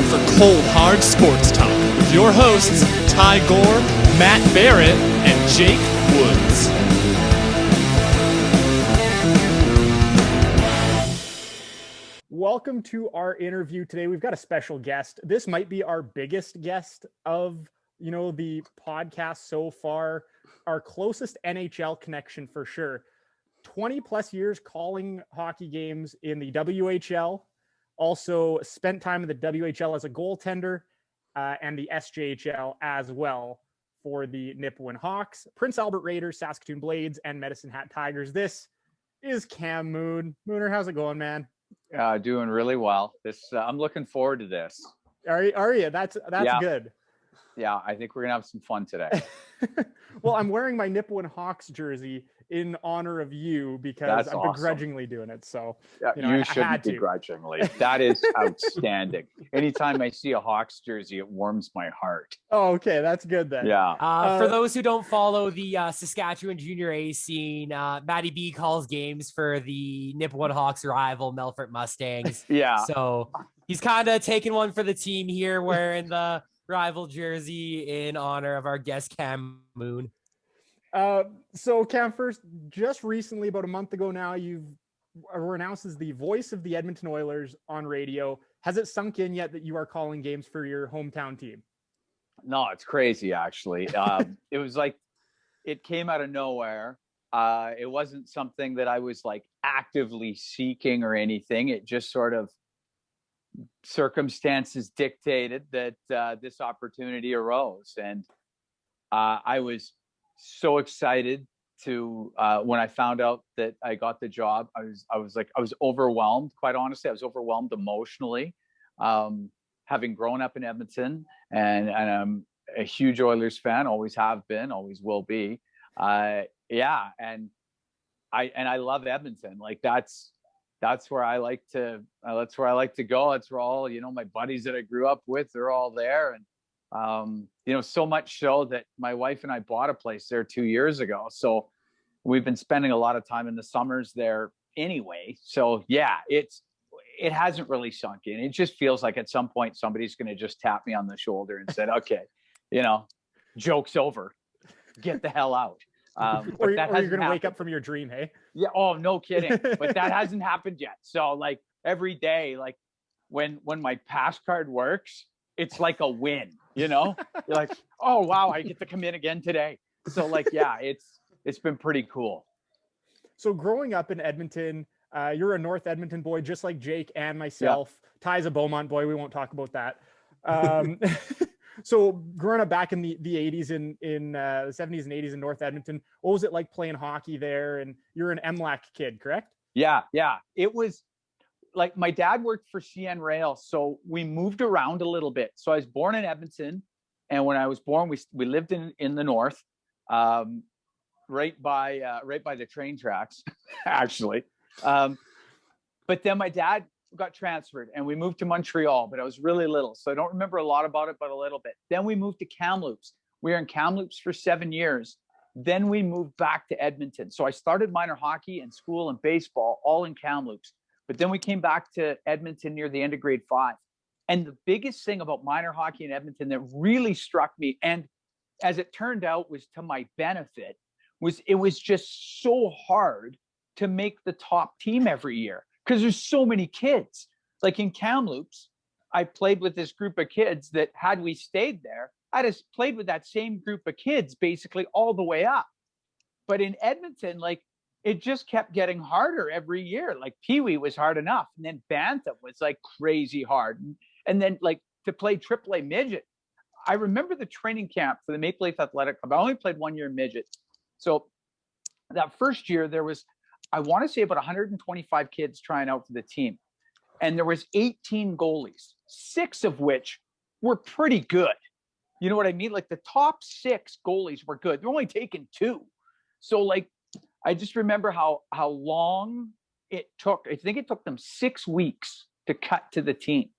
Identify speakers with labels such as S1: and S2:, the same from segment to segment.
S1: for cold, hard sports talk with your hosts, Ty Gore, Matt Barrett, and Jake Woods.
S2: Welcome to our interview today. We've got a special guest. This might be our biggest guest of, the podcast so far. Our closest NHL connection for sure. 20 plus years calling hockey games in the WHL. Also spent time in the WHL as a goaltender and the SJHL as well for the Nipawin Hawks, Prince Albert Raiders, Saskatoon Blades, and Medicine Hat Tigers. This is Cam Moon. Mooner, how's it going, man?
S3: Doing really well. I'm looking forward to this.
S2: Are you? That's good.
S3: Yeah, I think we're gonna have some fun today.
S2: Well, I'm wearing my Nipawin Hawks jersey in honor of you because
S3: That's
S2: I'm
S3: awesome.
S2: begrudgingly doing it. So
S3: you shouldn't begrudgingly. That is outstanding. Anytime I see a Hawks jersey, it warms my heart.
S2: Oh, okay, that's good then.
S3: Yeah.
S4: For those who don't follow the Saskatchewan Junior A scene, Matty B calls games for the Nipawin Hawks rival Melfort Mustangs.
S3: Yeah.
S4: So he's kind of taking one for the team here, wearing the rival jersey in honor of our guest Cam Moon.
S2: So Cam, first, just recently, about a month ago now, you were announced as the voice of the Edmonton Oilers on radio. Has it sunk in yet that you are calling games for your hometown team?
S3: No, it's crazy, actually. It was like, it came out of nowhere. It wasn't something that I was like actively seeking or anything. It just sort of circumstances dictated that this opportunity arose. And I was so excited to when I found out that I got the job. I was overwhelmed. Quite honestly, I was overwhelmed emotionally, having grown up in Edmonton, and I'm a huge Oilers fan. Always have been, always will be. And I love Edmonton. Like that's where I like to go. That's where all my buddies that I grew up with, they're all there. And so much so that my wife and I bought a place there 2 years ago. So we've been spending a lot of time in the summers there anyway. So yeah, it hasn't really sunk in. It just feels like at some point somebody's going to just tap me on the shoulder and said, okay, joke's over, get the hell out.
S2: Or you're going to wake up from your dream, hey?
S3: Yeah. Oh, no kidding. But that hasn't happened yet. So like every day, like when my pass card works, it's like a win, you're like, oh, wow, I get to come in again today. So like, yeah, it's been pretty cool.
S2: So growing up in Edmonton, you're a North Edmonton boy, just like Jake and myself. Yeah. Ty's a Beaumont boy. We won't talk about that. So growing up back in the 80s in the 70s and 80s in North Edmonton, what was it like playing hockey there? And you're an MLAC kid, correct?
S3: Yeah. It was like my dad worked for CN Rail, so we moved around a little bit. So I was born in Edmonton, and when I was born, we lived in the north, right by the train tracks, actually. But then my dad got transferred and we moved to Montreal, but I was really little, so I don't remember a lot about it, but a little bit. Then we moved to Kamloops. We were in Kamloops for 7 years. Then we moved back to Edmonton. So I started minor hockey and school and baseball all in Kamloops. But then we came back to Edmonton near the end of grade 5. And the biggest thing about minor hockey in Edmonton that really struck me, and as it turned out was to my benefit, was it was just so hard to make the top team every year because there's so many kids. Like in Kamloops, I played with this group of kids that had we stayed there, I'd have played with that same group of kids basically all the way up. But in Edmonton, like, it just kept getting harder every year. Like Pee Wee was hard enough. And then Bantam was like crazy hard. And then like to play AAA midget. I remember the training camp for the Maple Leaf Athletic Club. I only played 1 year midget. So that first year there was, I want to say about 125 kids trying out for the team. And there was 18 goalies, 6 of which were pretty good. You know what I mean? Like the top 6 goalies were good. They're only taking 2. So like, I just remember how long it took. I think it took them 6 weeks to cut to the team.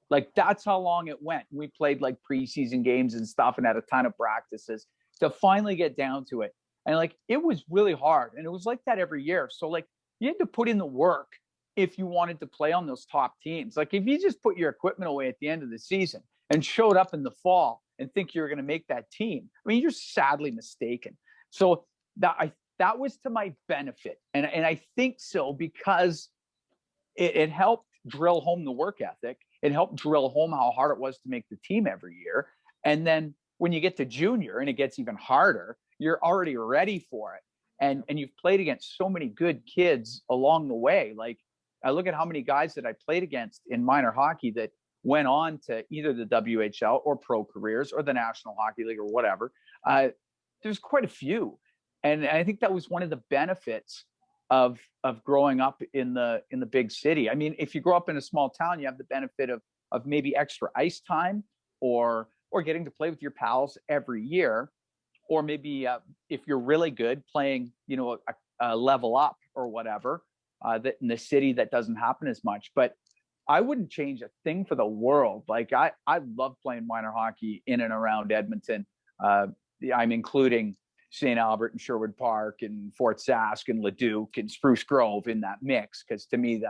S3: Like that's how long it went. We played like preseason games and stuff and had a ton of practices to finally get down to it. And like, it was really hard. And it was like that every year. So like you had to put in the work if you wanted to play on those top teams. Like if you just put your equipment away at the end of the season and showed up in the fall and think you're going to make that team, I mean, you're sadly mistaken. So that was to my benefit. And I think so because it helped drill home the work ethic. It helped drill home how hard it was to make the team every year. And then when you get to junior and it gets even harder, you're already ready for it. And you've played against so many good kids along the way. Like I look at how many guys that I played against in minor hockey that went on to either the WHL or pro careers or the National Hockey League or whatever. There's quite a few. And I think that was one of the benefits of growing up in the big city. I mean, if you grow up in a small town, you have the benefit of maybe extra ice time or getting to play with your pals every year, or maybe if you're really good, playing, you know, a level up or whatever. That in the city that doesn't happen as much. But I wouldn't change a thing for the world. Like I love playing minor hockey in and around Edmonton. I'm including St. Albert and Sherwood Park and Fort Sask and Leduc and Spruce Grove in that mix. Because to me,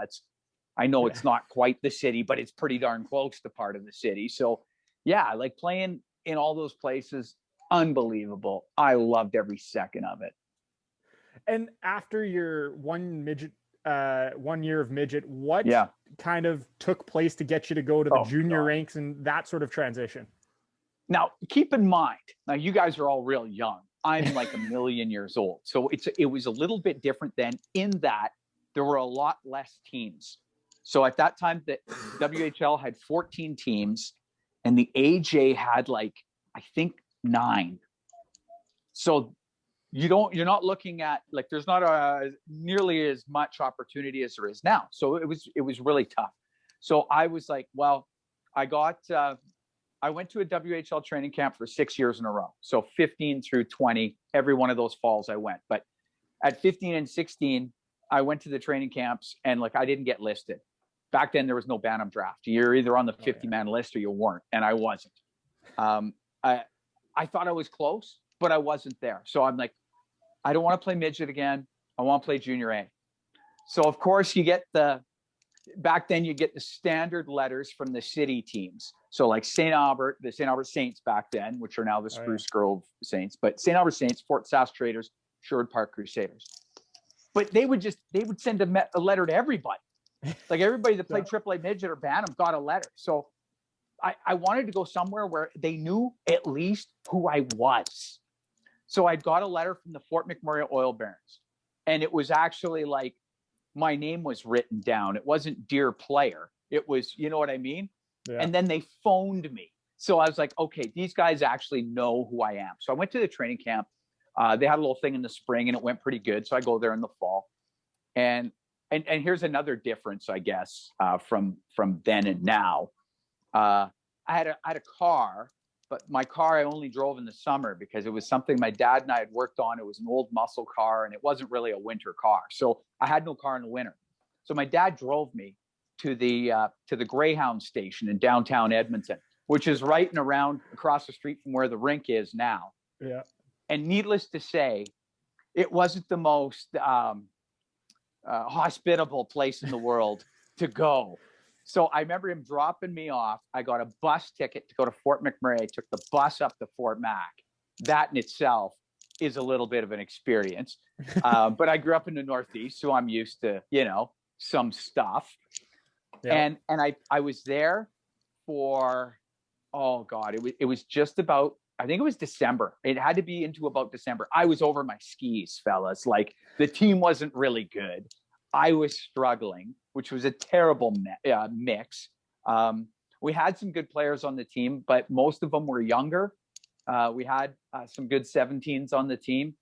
S3: I know it's not quite the city, but it's pretty darn close to part of the city. So yeah, like playing in all those places, unbelievable. I loved every second of it.
S2: And after your 1 year of midget, what kind of took place to get you to go to the junior ranks and that sort of transition?
S3: Now, keep in mind, now you guys are all real young. I'm like a million years old. So it was a little bit different then in that there were a lot less teams. So at that time, the WHL had 14 teams and the AJ had like, I think 9. So you're not looking at, like, there's not nearly as much opportunity as there is now. So it was really tough. So I was like, well, I went to a WHL training camp for 6 years in a row. So 15 through 20, every one of those falls I went. But at 15 and 16, I went to the training camps and like, I didn't get listed. Back then there was no Bantam draft. You're either on the 50-man list or you weren't. And I wasn't. I thought I was close, but I wasn't there. So I'm like, I don't want to play midget again. I want to play junior A. So of course back then you get the standard letters from the city teams. So like St. Albert, the St. Albert Saints back then, which are now the Spruce Grove Saints, but St. Albert Saints, Fort Sask Traders, Sherwood Park Crusaders. But they would send a letter to everybody. Like everybody that played AAA midget or Bantam got a letter. So I wanted to go somewhere where they knew at least who I was. So I got a letter from the Fort McMurray Oil Barons. And it was actually like, my name was written down. It wasn't dear player. It was, you know what I mean? Yeah. And then they phoned me. So I was like, okay, these guys actually know who I am. So I went to the training camp. They had a little thing in the spring and it went pretty good. So I go there in the fall. And here's another difference, I guess, from then and now. I had a car, but my car I only drove in the summer because it was something my dad and I had worked on. It was an old muscle car and it wasn't really a winter car. So I had no car in the winter. So my dad drove me to the Greyhound station in downtown Edmonton, which is right and around across the street from where the rink is now.
S2: Yeah.
S3: And needless to say, it wasn't the most hospitable place in the world to go. So I remember him dropping me off. I got a bus ticket to go to Fort McMurray. I took the bus up to Fort Mac. That in itself is a little bit of an experience. But I grew up in the Northeast, so I'm used to, some stuff. Yeah. And I was there for, oh God, it was just about, I think it was December. It had to be into about December. I was over my skis, fellas. Like the team wasn't really good. I was struggling, which was a terrible mix. We had some good players on the team, but most of them were younger. We had some good 17s on the team,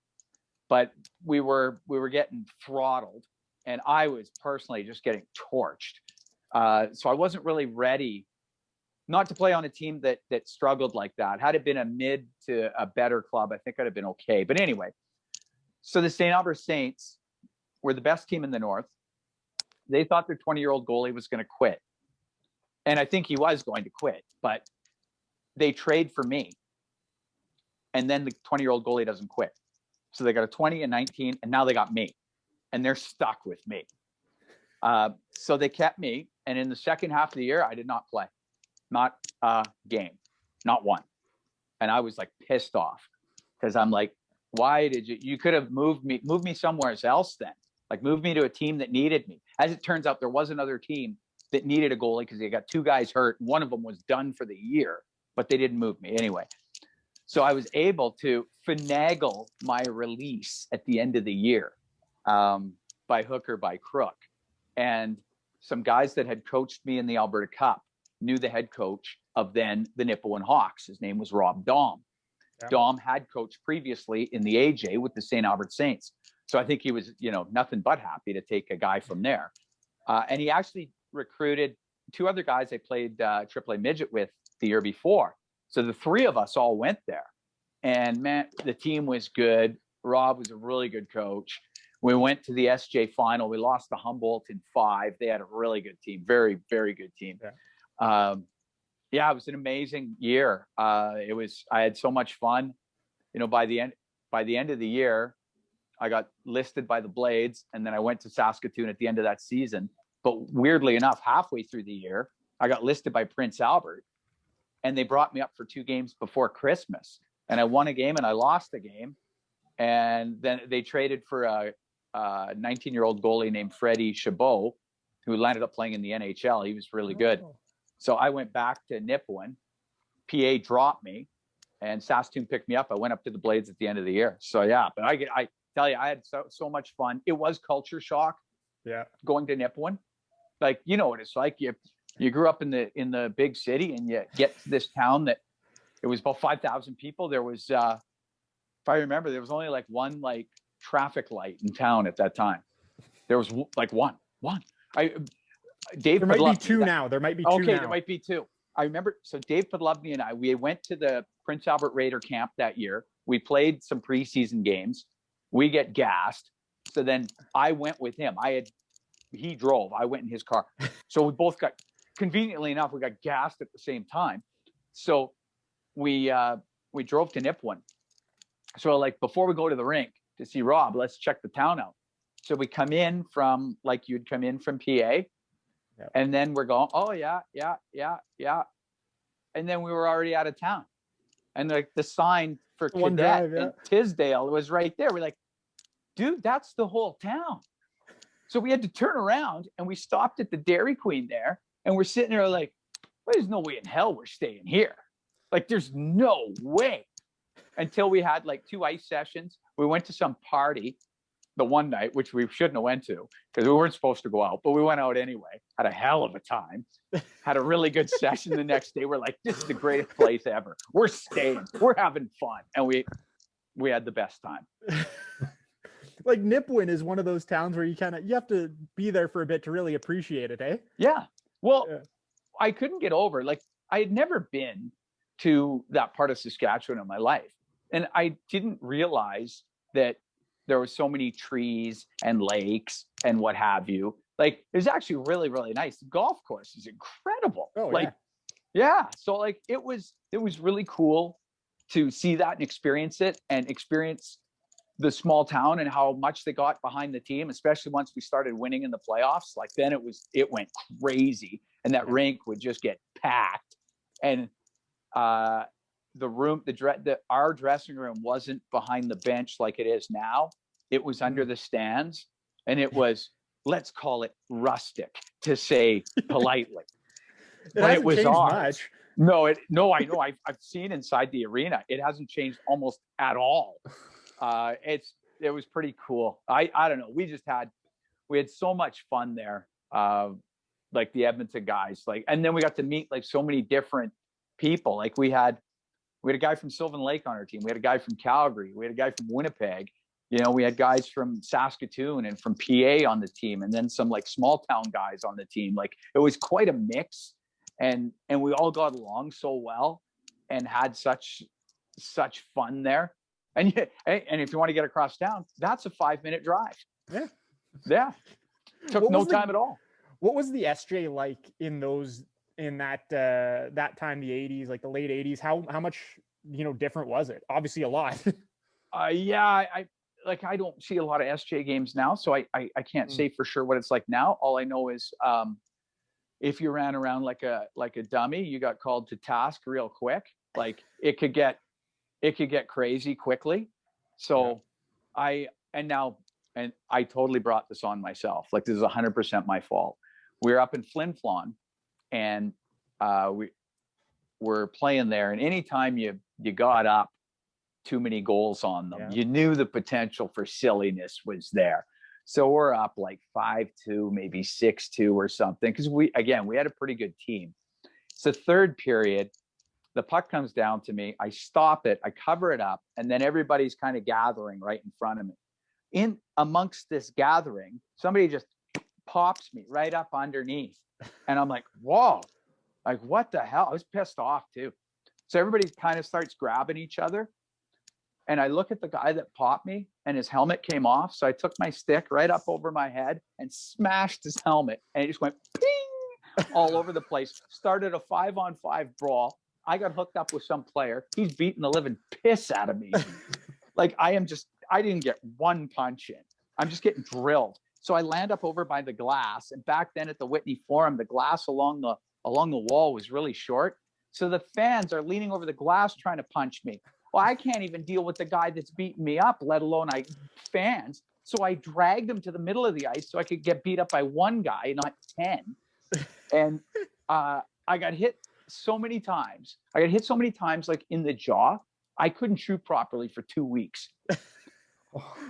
S3: but we were getting throttled, and I was personally just getting torched. So I wasn't really ready, not to play on a team that struggled like that. Had it been a mid to a better club, I think I'd have been okay. But anyway, so the St. Albert Saints were the best team in the North. They thought their 20-year-old goalie was going to quit. And I think he was going to quit, but they trade for me. And then the 20-year-old goalie doesn't quit. So they got a 20 and 19, and now they got me. And they're stuck with me. So they kept me. And in the second half of the year, I did not play. Not a game. Not one. And I was like pissed off because I'm like, why did you could have moved me somewhere else then. Like move me to a team that needed me. As it turns out, there was another team that needed a goalie because they got two guys hurt. One of them was done for the year, but they didn't move me anyway. So I was able to finagle my release at the end of the year by hook or by crook. And some guys that had coached me in the Alberta Cup knew the head coach of then the Nipawin Hawks. His name was Rob Daum. Yeah. Daum had coached previously in the AJ with the St. Albert Saints. So I think he was, nothing but happy to take a guy from there. And he actually recruited two other guys I played AAA midget with the year before. So the three of us all went there. And man, the team was good. Rob was a really good coach. We went to the SJ final. We lost to Humboldt in 5. They had a really good team. Very, very good team. Yeah. It was an amazing year. I had so much fun. By the end of the year, I got listed by the Blades, and then I went to Saskatoon at the end of that season. But weirdly enough, halfway through the year, I got listed by Prince Albert, and they brought me up for 2 games before Christmas. And I won a game and I lost a game. And then they traded for a 19-year-old goalie named Freddie Chabot, who landed up playing in the NHL. He was really good. So I went back to Nipawin. PA dropped me, and Saskatoon picked me up. I went up to the Blades at the end of the year. So yeah, but I tell you, I had so much fun. It was culture shock. Yeah, going to Nipawin, like what it's like. You grew up in the big city, and you get to this town that it was about 5,000 people. There was, if I remember, there was only like one like traffic light in town at that time. There was like one. Dave.
S2: There might be 2 now. There might be 2 now.
S3: Okay, there might be 2. I remember. So Dave Podlovny and I, we went to the Prince Albert Raider camp that year. We played some preseason games. We get gassed. So then I went with him. He drove. I went in his car. So we both got, conveniently enough, we got gassed at the same time. So we drove to Nipawin. So like before we go to the rink to see Rob, let's check the town out. So we come in from like you'd come in from PA, and then we're going, oh yeah. And then we were already out of town, and like the sign for Cadet in Tisdale was right there. We're like, dude, that's the whole town. So we had to turn around, and we stopped at the Dairy Queen there, and we're sitting there like, well, there's no way in hell we're staying here. Like, there's no way. Until we had like 2 ice sessions. We went to some party the one night, which we shouldn't have went to because we weren't supposed to go out, but we went out anyway. Had a hell of a time. Had a really good session the next day. We're like, this is the greatest place ever. We're staying. We're having fun. And we had the best time.
S2: Like Nipawin is one of those towns where you have to be there for a bit to really appreciate it, eh?
S3: Yeah. Well, I couldn't get over, like, I had never been to that part of Saskatchewan in my life. And I didn't realize that there were so many trees and lakes and what have you. Like, it was actually really, really nice. The golf course is incredible. Oh, like, yeah. So like, it was really cool to see that and experience it, and experience the small town and how much they got behind the team, especially once we started winning in the playoffs. Like then it went crazy, and that rink would just get packed. And our dressing room wasn't behind the bench like it is now. It was under the stands, and it was, let's call it rustic, to say politely. But it was ours. Much. No, I know. I've seen inside the arena. It hasn't changed almost at all. It was pretty cool. I don't know. We had so much fun there. Like the Edmonton guys, like, and then we got to meet like so many different people. Like we had a guy from Sylvan Lake on our team. We had a guy from Calgary. We had a guy from Winnipeg. We had guys from Saskatoon and from PA on the team, and then some like small town guys on the team. Like it was quite a mix, and we all got along so well and had such fun there. And if you want to get across town, that's a 5-minute drive. Yeah. Took no time at all.
S2: What was the SJ like in that time, the 80s, like the late 80s? How much different was it? Obviously a lot.
S3: Yeah, like, I don't see a lot of SJ games now, so I can't say for sure what it's like now. All I know is if you ran around like a dummy, you got called to task real quick. Like, it could get crazy quickly. So I totally brought this on myself. Like, this is 100% my fault. We were up in Flin Flon, and we were playing there. And anytime you got up too many goals on them, you knew the potential for silliness was there. So we're up like 5-2, maybe 6-2 or something. Because we had a pretty good team. It's the third period. The puck comes down to me. I stop it. I cover it up. And then everybody's kind of gathering right in front of me. In amongst this gathering, somebody just pops me right up underneath. And I'm like, whoa, like, what the hell? I was pissed off too. So everybody kind of starts grabbing each other. And I look at the guy that popped me, and his helmet came off. So I took my stick right up over my head and smashed his helmet. And it just went ping all over the place. Started a 5-on-5 brawl. I got hooked up with some player. He's beating the living piss out of me. Like, I didn't get one punch in. I'm just getting drilled. So I land up over by the glass. And back then at the Whitney Forum, the glass along the wall was really short. So the fans are leaning over the glass trying to punch me. Well, I can't even deal with the guy that's beating me up, let alone fans. So I dragged him to the middle of the ice so I could get beat up by one guy, not 10. And I got hit so many times. Like in the jaw. I couldn't shoot properly for 2 weeks.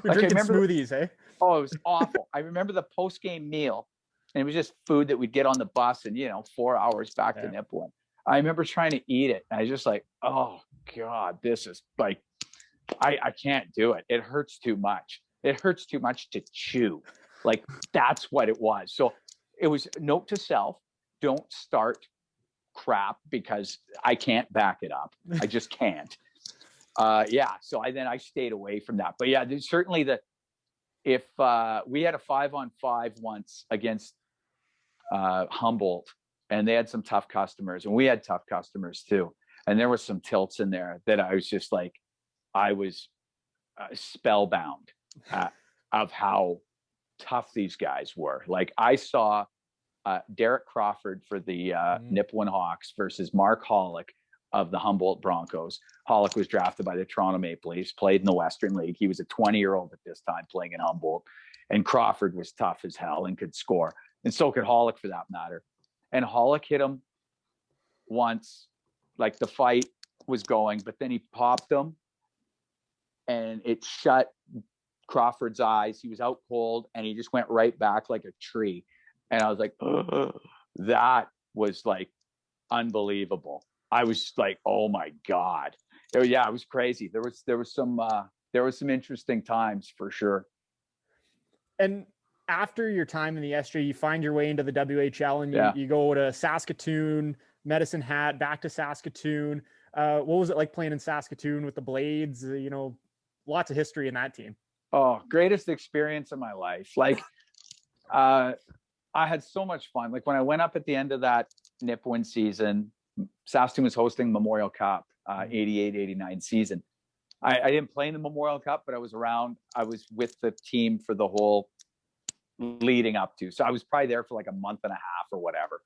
S2: You're drinking smoothies, eh?
S3: Oh, it was awful. I remember the post-game meal, and it was just food that we'd get on the bus, and 4 hours back to Nipawin. I remember trying to eat it, and I was just like, oh God, this is like, I can't do it. It hurts too much. It hurts too much to chew. Like, that's what it was. So it was note to self: don't start crap, because I can't back it up. I just can't. So I stayed away from that. But yeah, there's certainly if we had a 5-on-5 once against Humboldt, and they had some tough customers, and we had tough customers too. And there was some tilts in there that I was just like, I was spellbound of how tough these guys were. Like, I saw Derek Crawford for the Nipawin Hawks versus Mark Hollick of the Humboldt Broncos. Hollick was drafted by the Toronto Maple Leafs, played in the Western League. He was a 20-year-old at this time playing in Humboldt. And Crawford was tough as hell and could score. And so could Hollick, for that matter. And Hollick hit him once, like the fight was going, but then he popped him and it shut Crawford's eyes. He was out cold, and he just went right back like a tree. And I was like, ugh. That was like unbelievable. I was like, oh my God. It was crazy. There was some interesting times for sure.
S2: And after your time in the SJ, you find your way into the WHL, and you go to Saskatoon, Medicine Hat, back to Saskatoon. What was it like playing in Saskatoon with the Blades? Lots of history in that team.
S3: Oh, greatest experience of my life. Like, I had so much fun. Like, when I went up at the end of that Nipawin season, Saskatoon was hosting Memorial Cup, 88-89 season. I didn't play in the Memorial Cup, but I was around. I was with the team for the whole leading up to. So I was probably there for like a month and a half or whatever.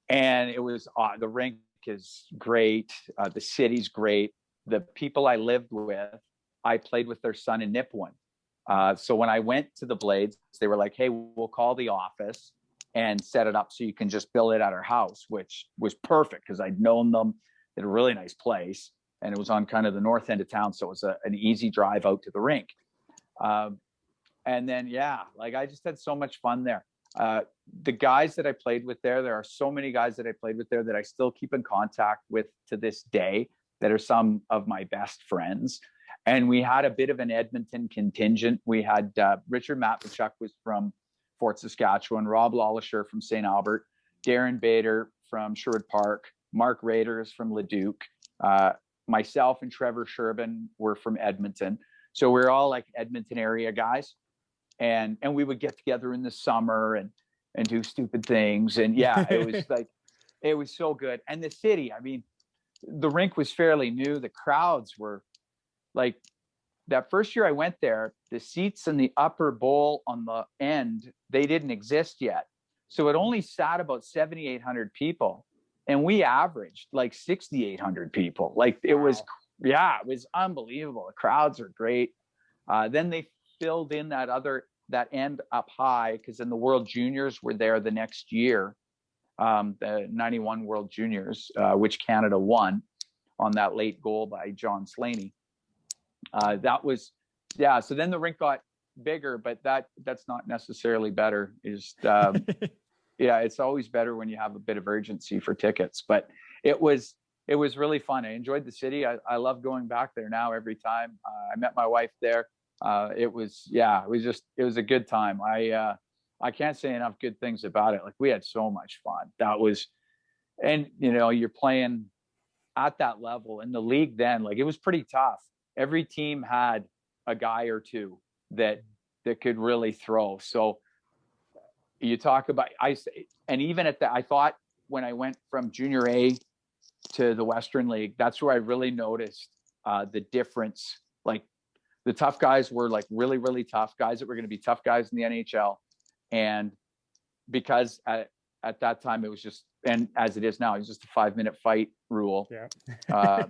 S3: And it was, the rink is great. The city's great. The people I lived with, I played with their son in Nipawin. So when I went to the Blades, they were like, hey, we'll call the office and set it up so you can just build it at our house, which was perfect because I'd known them. They had a really nice place, and it was on kind of the north end of town. So it was an easy drive out to the rink. And then, I just had so much fun there. The guys that I played with there are so many guys that I played with there that I still keep in contact with to this day, that are some of my best friends. And we had a bit of an Edmonton contingent. We had Richard Matvichuk was from Fort Saskatchewan, Rob Lawlisher from St. Albert, Darren Bader from Sherwood Park, Mark Raiders from Leduc, myself and Trevor Sherbin were from Edmonton. So we're all like Edmonton area guys. And we would get together in the summer and do stupid things. And it was like, it was so good. And the city, I mean, the rink was fairly new. The crowds were like that first year I went there, the seats in the upper bowl on the end, they didn't exist yet. So it only sat about 7,800 people. And we averaged like 6,800 people. Like it was, yeah, it was unbelievable. The crowds are great. Then they filled in that end up high, because then the World Juniors were there the next year, the 91 World Juniors, which Canada won on that late goal by John Slaney. That was, yeah. So then the rink got bigger, but that's not necessarily better. Yeah, it's always better when you have a bit of urgency for tickets. But it was really fun. I enjoyed the city. I love going back there now every time. I met my wife there. It was a good time. I can't say enough good things about it. Like, we had so much fun. And you're playing at that level in the league then. Like, it was pretty tough. Every team had a guy or two that could really throw. So you talk about, and even at that, I thought when I went from junior A to the Western League, that's where I really noticed the difference. Like, the tough guys were like really, really tough guys that were going to be tough guys in the NHL. And because at that time it was just, and as it is now, it's just a 5-minute fight rule.
S2: Yeah.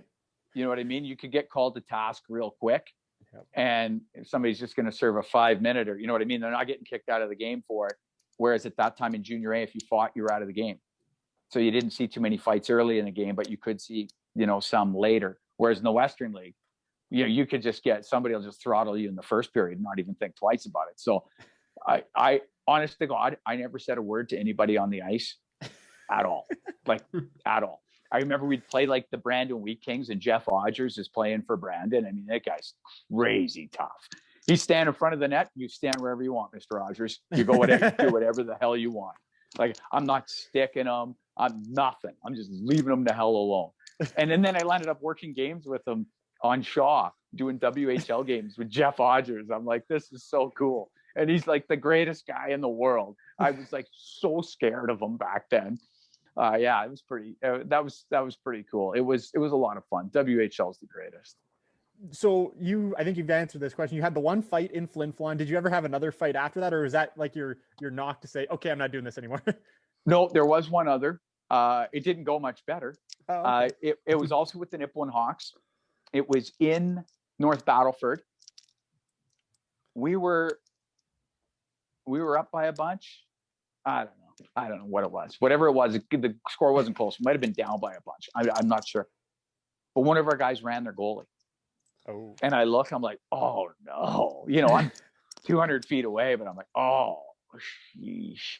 S3: You know what I mean? You could get called to task real quick.
S2: Yep.
S3: And if somebody's just going to serve a 5-minute, or you know what I mean? They're not getting kicked out of the game for it. Whereas at that time in junior A, if you fought, you were out of the game. So you didn't see too many fights early in the game, but you could see, some later. Whereas in the Western League, you could just somebody will just throttle you in the first period and not even think twice about it. So I honest to God, I never said a word to anybody on the ice at all. Like, at all. I remember we'd play like the Brandon Wheat Kings, and Jeff Odgers is playing for Brandon. I mean, that guy's crazy tough. He's standing in front of the net. You stand wherever you want, Mr. Odgers. You go do whatever the hell you want. Like, I'm not sticking them. I'm nothing. I'm just leaving them the hell alone. And then I ended up working games with him on Shaw, doing WHL games with Jeff Odgers. I'm like, this is so cool. And he's like the greatest guy in the world. I was like so scared of him back then. Yeah, it was pretty, that was pretty cool. It was a lot of fun. WHL is the greatest.
S2: So I think you've answered this question. You had the one fight in Flin Flon. Did you ever have another fight after that? Or is that like your knock to say, okay, I'm not doing this anymore?
S3: No, there was one other. It didn't go much better.
S2: Oh, okay.
S3: It was also with the Nipawin Hawks. It was in North Battleford. We were up by a bunch. I don't know what it was. Whatever it was, the score wasn't close. It might have been down by a bunch. I'm not sure. But one of our guys ran their goalie.
S2: Oh.
S3: And I look, I'm like, oh no. I'm 200 feet away, but I'm like, oh, sheesh.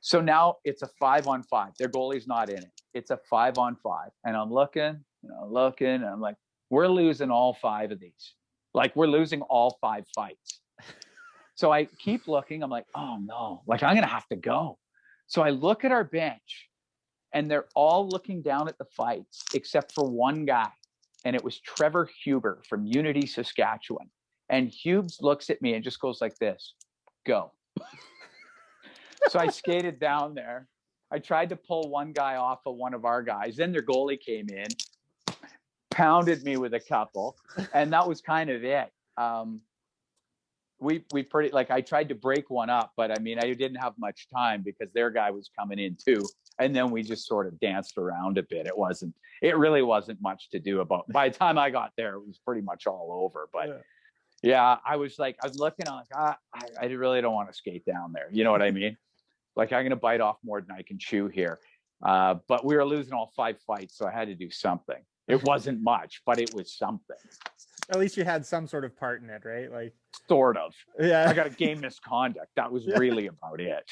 S3: So now it's a 5-on-5. Their goalie's not in it. It's a 5-on-5. And I'm looking, and I'm like, we're losing all 5 of these. Like, we're losing all 5 fights. So I keep looking. I'm like, oh no, like, I'm going to have to go. So I look at our bench, and they're all looking down at the fights except for one guy. And it was Trevor Huber from Unity, Saskatchewan. And Hubes looks at me and just goes like this, go. So I skated down there. I tried to pull one guy off of one of our guys. Then their goalie came in, pounded me with a couple, and that was kind of it. We pretty, like, I tried to break one up, but I mean, I didn't have much time because their guy was coming in too. And then we just sort of danced around a bit. It really wasn't much to do about. By the time I got there, it was pretty much all over. But yeah, I was looking, I'm like, I really don't want to skate down there. You know what I mean? Like, I'm going to bite off more than I can chew here. But we were losing all 5 fights, so I had to do something. It wasn't much, but it was something.
S2: At least you had some sort of part in it, right? Like,
S3: sort of.
S2: Yeah.
S3: I got a game misconduct. That was really about it.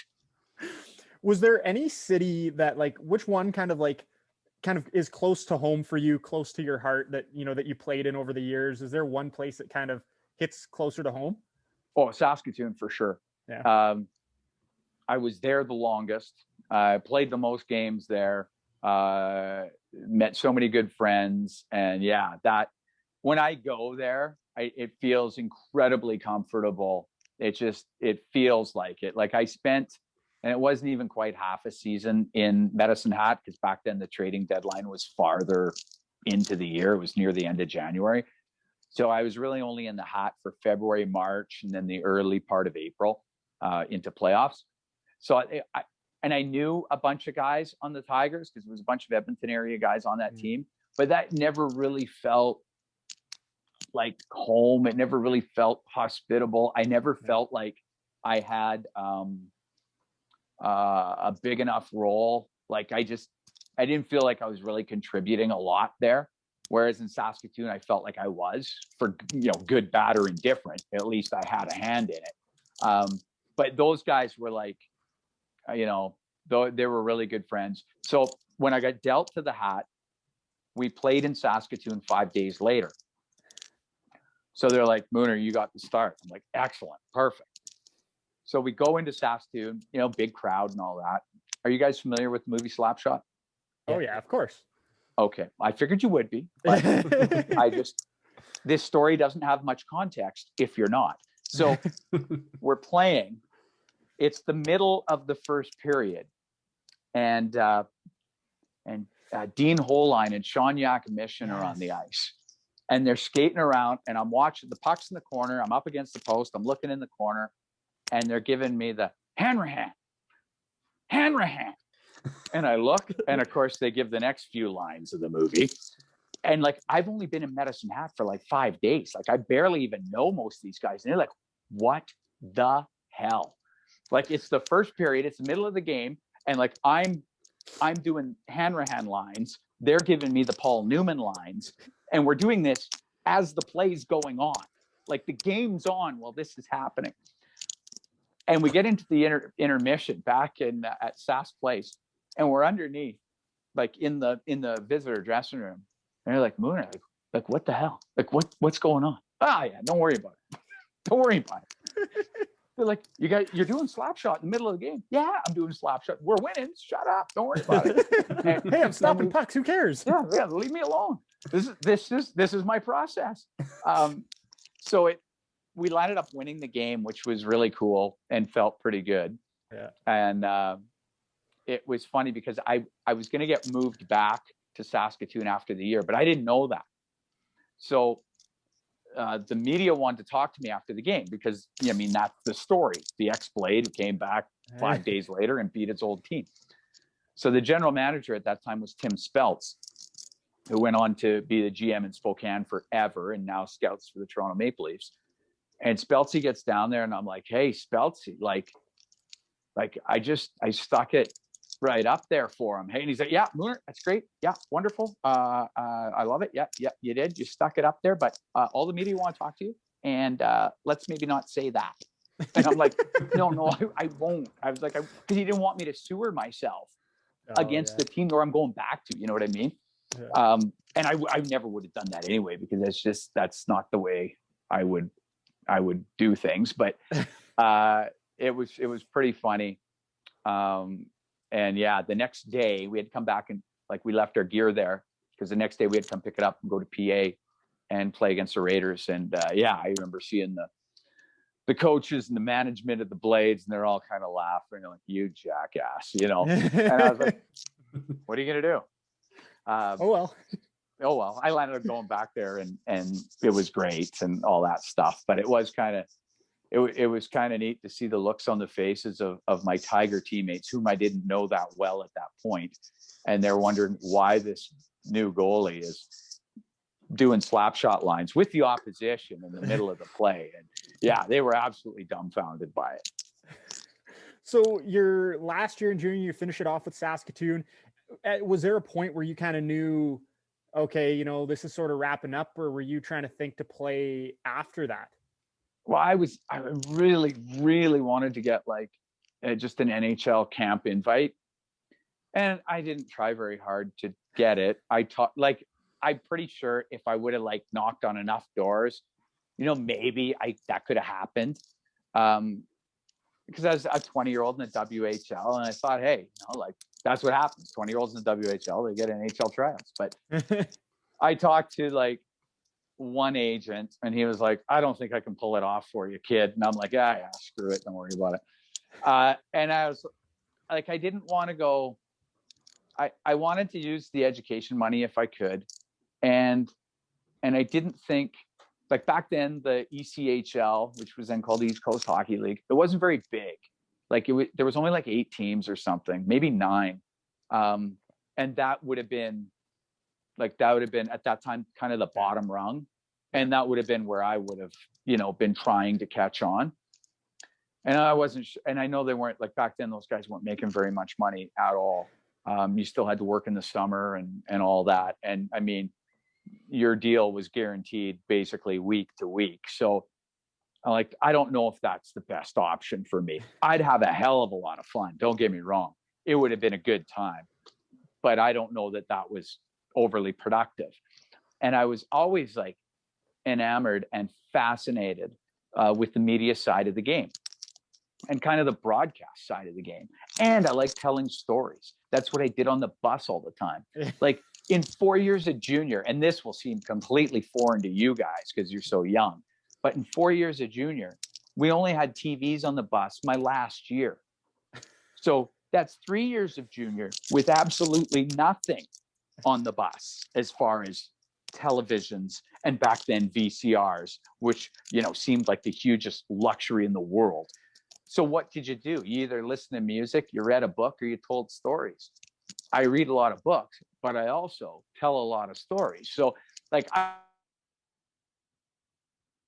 S2: Was there any city that, like, which one kind of is close to home for you, close to your heart, that that you played in over the years? Is there one place that kind of hits closer to home?
S3: Oh, Saskatoon for sure.
S2: Yeah.
S3: I was there the longest. I played the most games there. Met so many good friends, and yeah, that when I go there, it feels incredibly comfortable. It feels like it. Like, I spent, and it wasn't even quite half a season in Medicine Hat, because back then the trading deadline was farther into the year. It was near the end of January. So I was really only in the hat for February, March, and then the early part of April into playoffs. So I knew a bunch of guys on the Tigers because there was a bunch of Edmonton area guys on that team, but that never really felt like home. It never really felt hospitable. I never felt like I had a big enough role. Like I didn't feel like I was really contributing a lot there. Whereas in Saskatoon, I felt like I was, for, good, bad, or indifferent. At least I had a hand in it. But those guys were like, they were really good friends. So when I got dealt to the hat, we played in Saskatoon 5 days later. So they're like, Mooner, you got the start. I'm like, excellent, perfect. So we go into Saskatoon, big crowd and all that. Are you guys familiar with the movie Slapshot?
S2: Oh yeah, of course.
S3: Okay, I figured you would be, but this story doesn't have much context if you're not. So we're playing. It's the middle of the first period, and Dean Holine and Sean Yakimishin are on the ice, and they're skating around, and I'm watching. The puck's in the corner. I'm up against the post. I'm looking in the corner, and they're giving me the Hanrahan. And I look, and of course they give the next few lines of the movie. And like, I've only been in Medicine Hat for like 5 days. Like I barely even know most of these guys. And they're like, what the hell? Like it's the first period, it's the middle of the game. And like, I'm doing Hanrahan lines. They're giving me the Paul Newman lines. And we're doing this as the play's going on. Like the game's on while this is happening. And we get into the intermission back at Sass Place. And we're underneath, like in the visitor dressing room. And they're like, Mooner, like what the hell? Like what's going on? Yeah, don't worry about it. Don't worry about it. They're like, you're doing Slapshot in the middle of the game. Yeah, I'm doing Slapshot. We're winning. Shut up. Don't worry about it.
S2: Hey, I'm stopping pucks. Who cares?
S3: Yeah, leave me alone. This is my process. So we landed up winning the game, which was really cool and felt pretty good.
S2: Yeah. And
S3: it was funny because I was going to get moved back to Saskatoon after the year, but I didn't know that. So the media wanted to talk to me after the game because, that's the story. The ex-Blade who came back 5 days later and beat its old team. So the general manager at that time was Tim Speltz, who went on to be the GM in Spokane forever and now scouts for the Toronto Maple Leafs. And Speltzy gets down there and I'm like, hey, Speltzy, like I stuck it right up there for him. Hey, and he's like, yeah, Mooner, that's great. Yeah, wonderful. I love it. Yeah, you did. You stuck it up there, but all the media want to talk to you. And let's maybe not say that. And I'm like, no, I won't. I was like, because he didn't want me to sewer myself against the team where I'm going back to. You know what I mean? Yeah. And I never would have done that anyway, because that's not the way I would do things. But it was pretty funny. And yeah, the next day we had to come back and like we left our gear there because the next day we had to come pick it up and go to PA and play against the Raiders. And I remember seeing the coaches and the management of the Blades, and they're all kind of laughing like, you jackass, And I was like, what are you gonna do? Oh well, I landed up going back there and it was great and all that stuff. But it was kind of neat to see the looks on the faces of my Tiger teammates, whom I didn't know that well at that point. And they're wondering why this new goalie is doing slap shot lines with the opposition in the middle of the play. And yeah, they were absolutely dumbfounded by it.
S2: So your last year in junior, you finish it off with Saskatoon. Was there a point where you kind of knew, okay, this is sort of wrapping up, or were you trying to think to play after that?
S3: Well, I really, really wanted to get like just an NHL camp invite. And I didn't try very hard to get it. I'm pretty sure if I would have like knocked on enough doors, maybe that could have happened. Because I was a 20-year-old in the WHL, and I thought, hey, that's what happens. 20-year-olds in the WHL, they get NHL tryouts. But I talked to like one agent, and he was like, I don't think I can pull it off for you, kid. And I'm like, yeah, screw it, don't worry about it. And I was like, I didn't want to go. I wanted to use the education money if I could, and I didn't think like back then, the ECHL, which was then called East Coast Hockey League, it wasn't very big. Like there was only like 8 teams or something, maybe 9. And that would have been at that time kind of the bottom rung. And that would have been where I would have, been trying to catch on. And I wasn't, and I know they weren't, like back then, those guys weren't making very much money at all. You still had to work in the summer and all that. And I mean, your deal was guaranteed basically week to week. So I don't know if that's the best option for me. I'd have a hell of a lot of fun. Don't get me wrong. It would have been a good time, but I don't know that was overly productive. And I was always like enamored and fascinated with the media side of the game and kind of the broadcast side of the game. And I like telling stories. That's what I did on the bus all the time. Like in 4 years of junior, and this will seem completely foreign to you guys because you're so young, but in 4 years of junior, we only had TVs on the bus my last year. So that's 3 years of junior with absolutely nothing on the bus as far as televisions, and back then VCRs, which, seemed like the hugest luxury in the world. So what did you do? You either listen to music, you read a book, or you told stories. I read a lot of books, but I also tell a lot of stories. So like I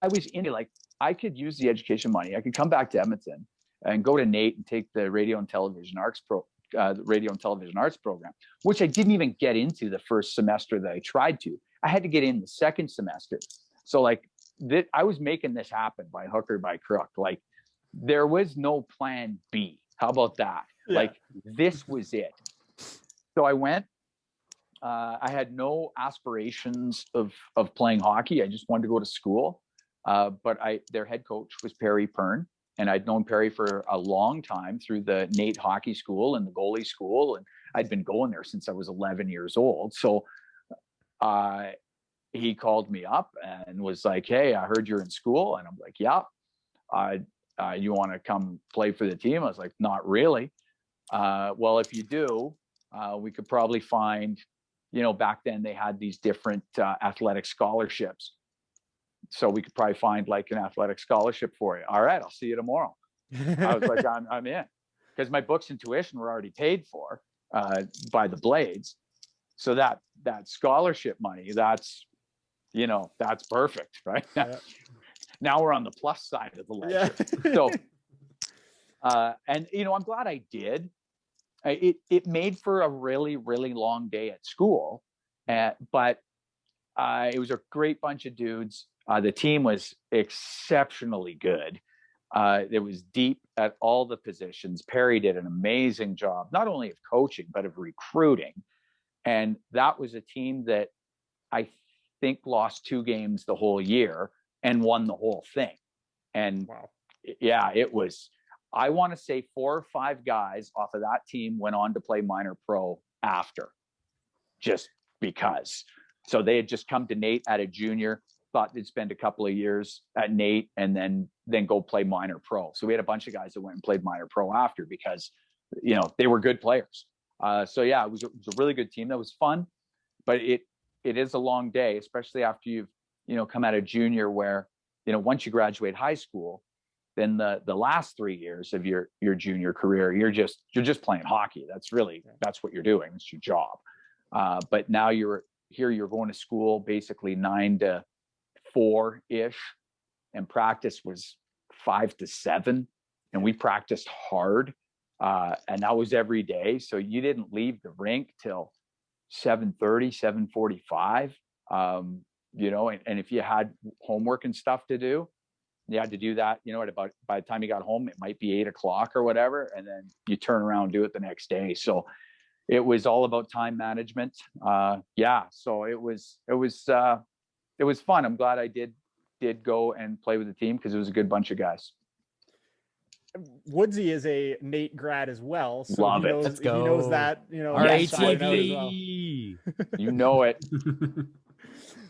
S3: was into, like, I could use the education money. I could come back to Edmonton and go to NAIT and take the radio and television arts program, which I didn't even get into the first semester that I tried to. I had to get in the second semester. So like I was making this happen by hook or by crook. Like there was no plan B. How about that? Yeah. Like this was it. So I went. I had no aspirations of playing hockey. I just wanted to go to school. But their head coach was Perry Pern. And I'd known Perry for a long time through the NAIT hockey school and the goalie school. And I'd been going there since I was 11 years old. So he called me up and was like, "Hey, I heard you're in school." And I'm like, "Yeah, you want to come play for the team?" I was like, "Not really." Well, if you do, we could probably find, back then they had these different athletic scholarships. So we could probably find like an athletic scholarship for you. All right, I'll see you tomorrow. I was like, I'm in, because my books and tuition were already paid for by the Blades. So that scholarship money, that's perfect, right? Yeah. Now we're on the plus side of the ledger. Yeah. So, and I'm glad I did. It made for a really, really long day at school, but it was a great bunch of dudes. The team was exceptionally good. It was deep at all the positions. Perry did an amazing job, not only of coaching, but of recruiting. And that was a team that I think lost 2 games the whole year and won the whole thing. And wow. Yeah, it was, I want to say 4 or 5 guys off of that team went on to play minor pro after, just because. So they had just come to NAIT at a junior, thought they'd spend a couple of years at NAIT and then go play minor pro. So we had a bunch of guys that went and played minor pro after because, they were good players. So yeah, it was a really good team. That was fun, but it is a long day, especially after you've, come out of junior where, once you graduate high school, then the last 3 years of your junior career, you're just playing hockey. That's what you're doing. It's your job. But now you're going to school basically 9 to 4-ish, and practice was 5 to 7, and we practiced hard, and that was every day. So you didn't leave the rink till 7:30, 7:45. And if you had homework and stuff to do, you had to do that. At about, by the time you got home, it might be 8 o'clock or whatever, and then you turn around and do it the next day. So it was all about time management. So it was fun. I'm glad I did go and play with the team because it was a good bunch of guys.
S2: Woodsy is a NAIT grad as well. So
S3: Love it.
S4: Let's go.
S2: He knows that,
S4: Our
S3: yes,
S4: ATV.
S3: You know it.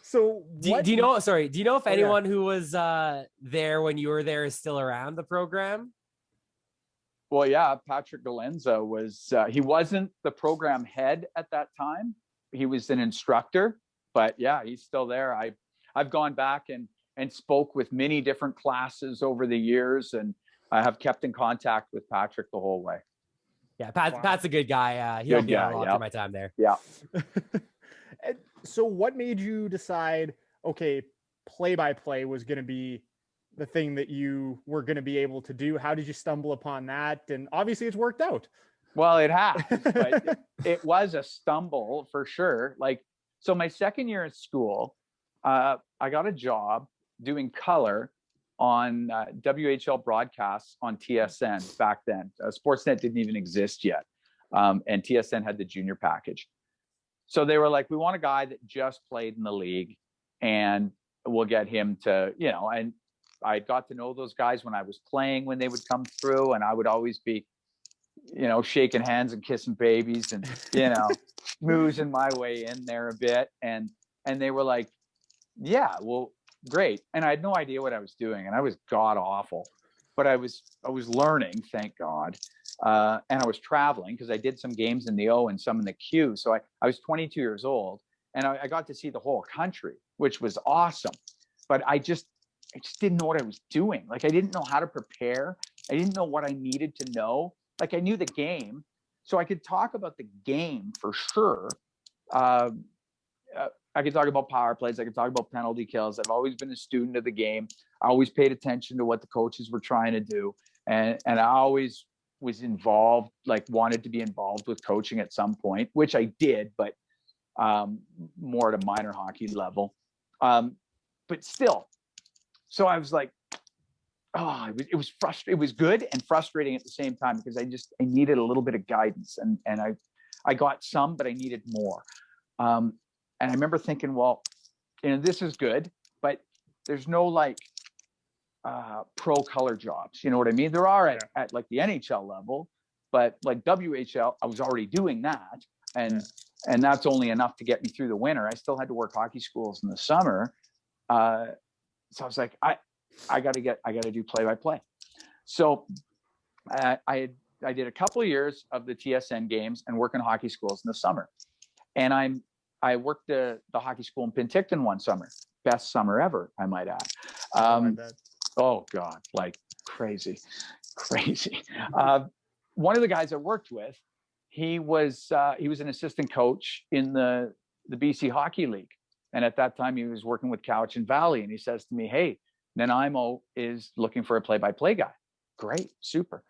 S2: So
S4: do you know if anyone who was there when you were there is still around the program?
S3: Well, yeah, Patrick Galenza was, he wasn't the program head at that time. He was an instructor, but yeah, he's still there. I've gone back and and spoke with many different classes over the years. And I have kept in contact with Patrick the whole way.
S4: Yeah, Pat's a good guy. He
S3: Good
S4: helped me out
S3: guy,
S4: a lot
S3: yeah.
S4: through my time there.
S3: Yeah.
S2: And so what made you decide, okay, play-by-play was going to be the thing that you were going to be able to do? How did you stumble upon that? And obviously it's worked out.
S3: Well, it has, but it was a stumble for sure. Like, so my second year at school, I got a job doing color on WHL broadcasts on TSN back then. Sportsnet didn't even exist yet. And TSN had the junior package. So they were like, we want a guy that just played in the league, and we'll get him to, you know, and I got to know those guys when I was playing, when they would come through, and I would always be, you know, shaking hands and kissing babies and, you know, moozing my way in there a bit. And they were like, yeah, well, great. And I had no idea what I was doing, and I was god awful, but I was learning, thank God. And I was traveling because I did some games in the O and some in the Q. So I was 22 years old, and I got to see the whole country, which was awesome. But I just didn't know what I was doing. Like, I didn't know how to prepare. I didn't know what I needed to know. Like, I knew the game, so I could talk about the game for sure. I could talk about power plays. I could talk about penalty kills. I've always been a student of the game. I always paid attention to what the coaches were trying to do. And I always was involved, like wanted to be involved with coaching at some point, which I did, but more at a minor hockey level. But still, so I was like, oh, it was frustrating. It was good and frustrating at the same time, because I needed a little bit of guidance, and I got some, but I needed more. And I remember thinking, well, you know, this is good, but there's no like pro color jobs. You know what I mean? There are at like the NHL level, but like WHL, I was already doing that. And that's only enough to get me through the winter. I still had to work hockey schools in the summer. So I was like, I got to do play-by-play. So I did a couple of years of the TSN games and work in hockey schools in the summer. And I worked the hockey school in Penticton one summer. Best summer ever, I might add. Oh God, like crazy. One of the guys I worked with, he was an assistant coach in the BC Hockey League. And at that time he was working with Cowichan Valley. And he says to me, hey, Nanaimo is looking for a play-by-play guy. Great, super.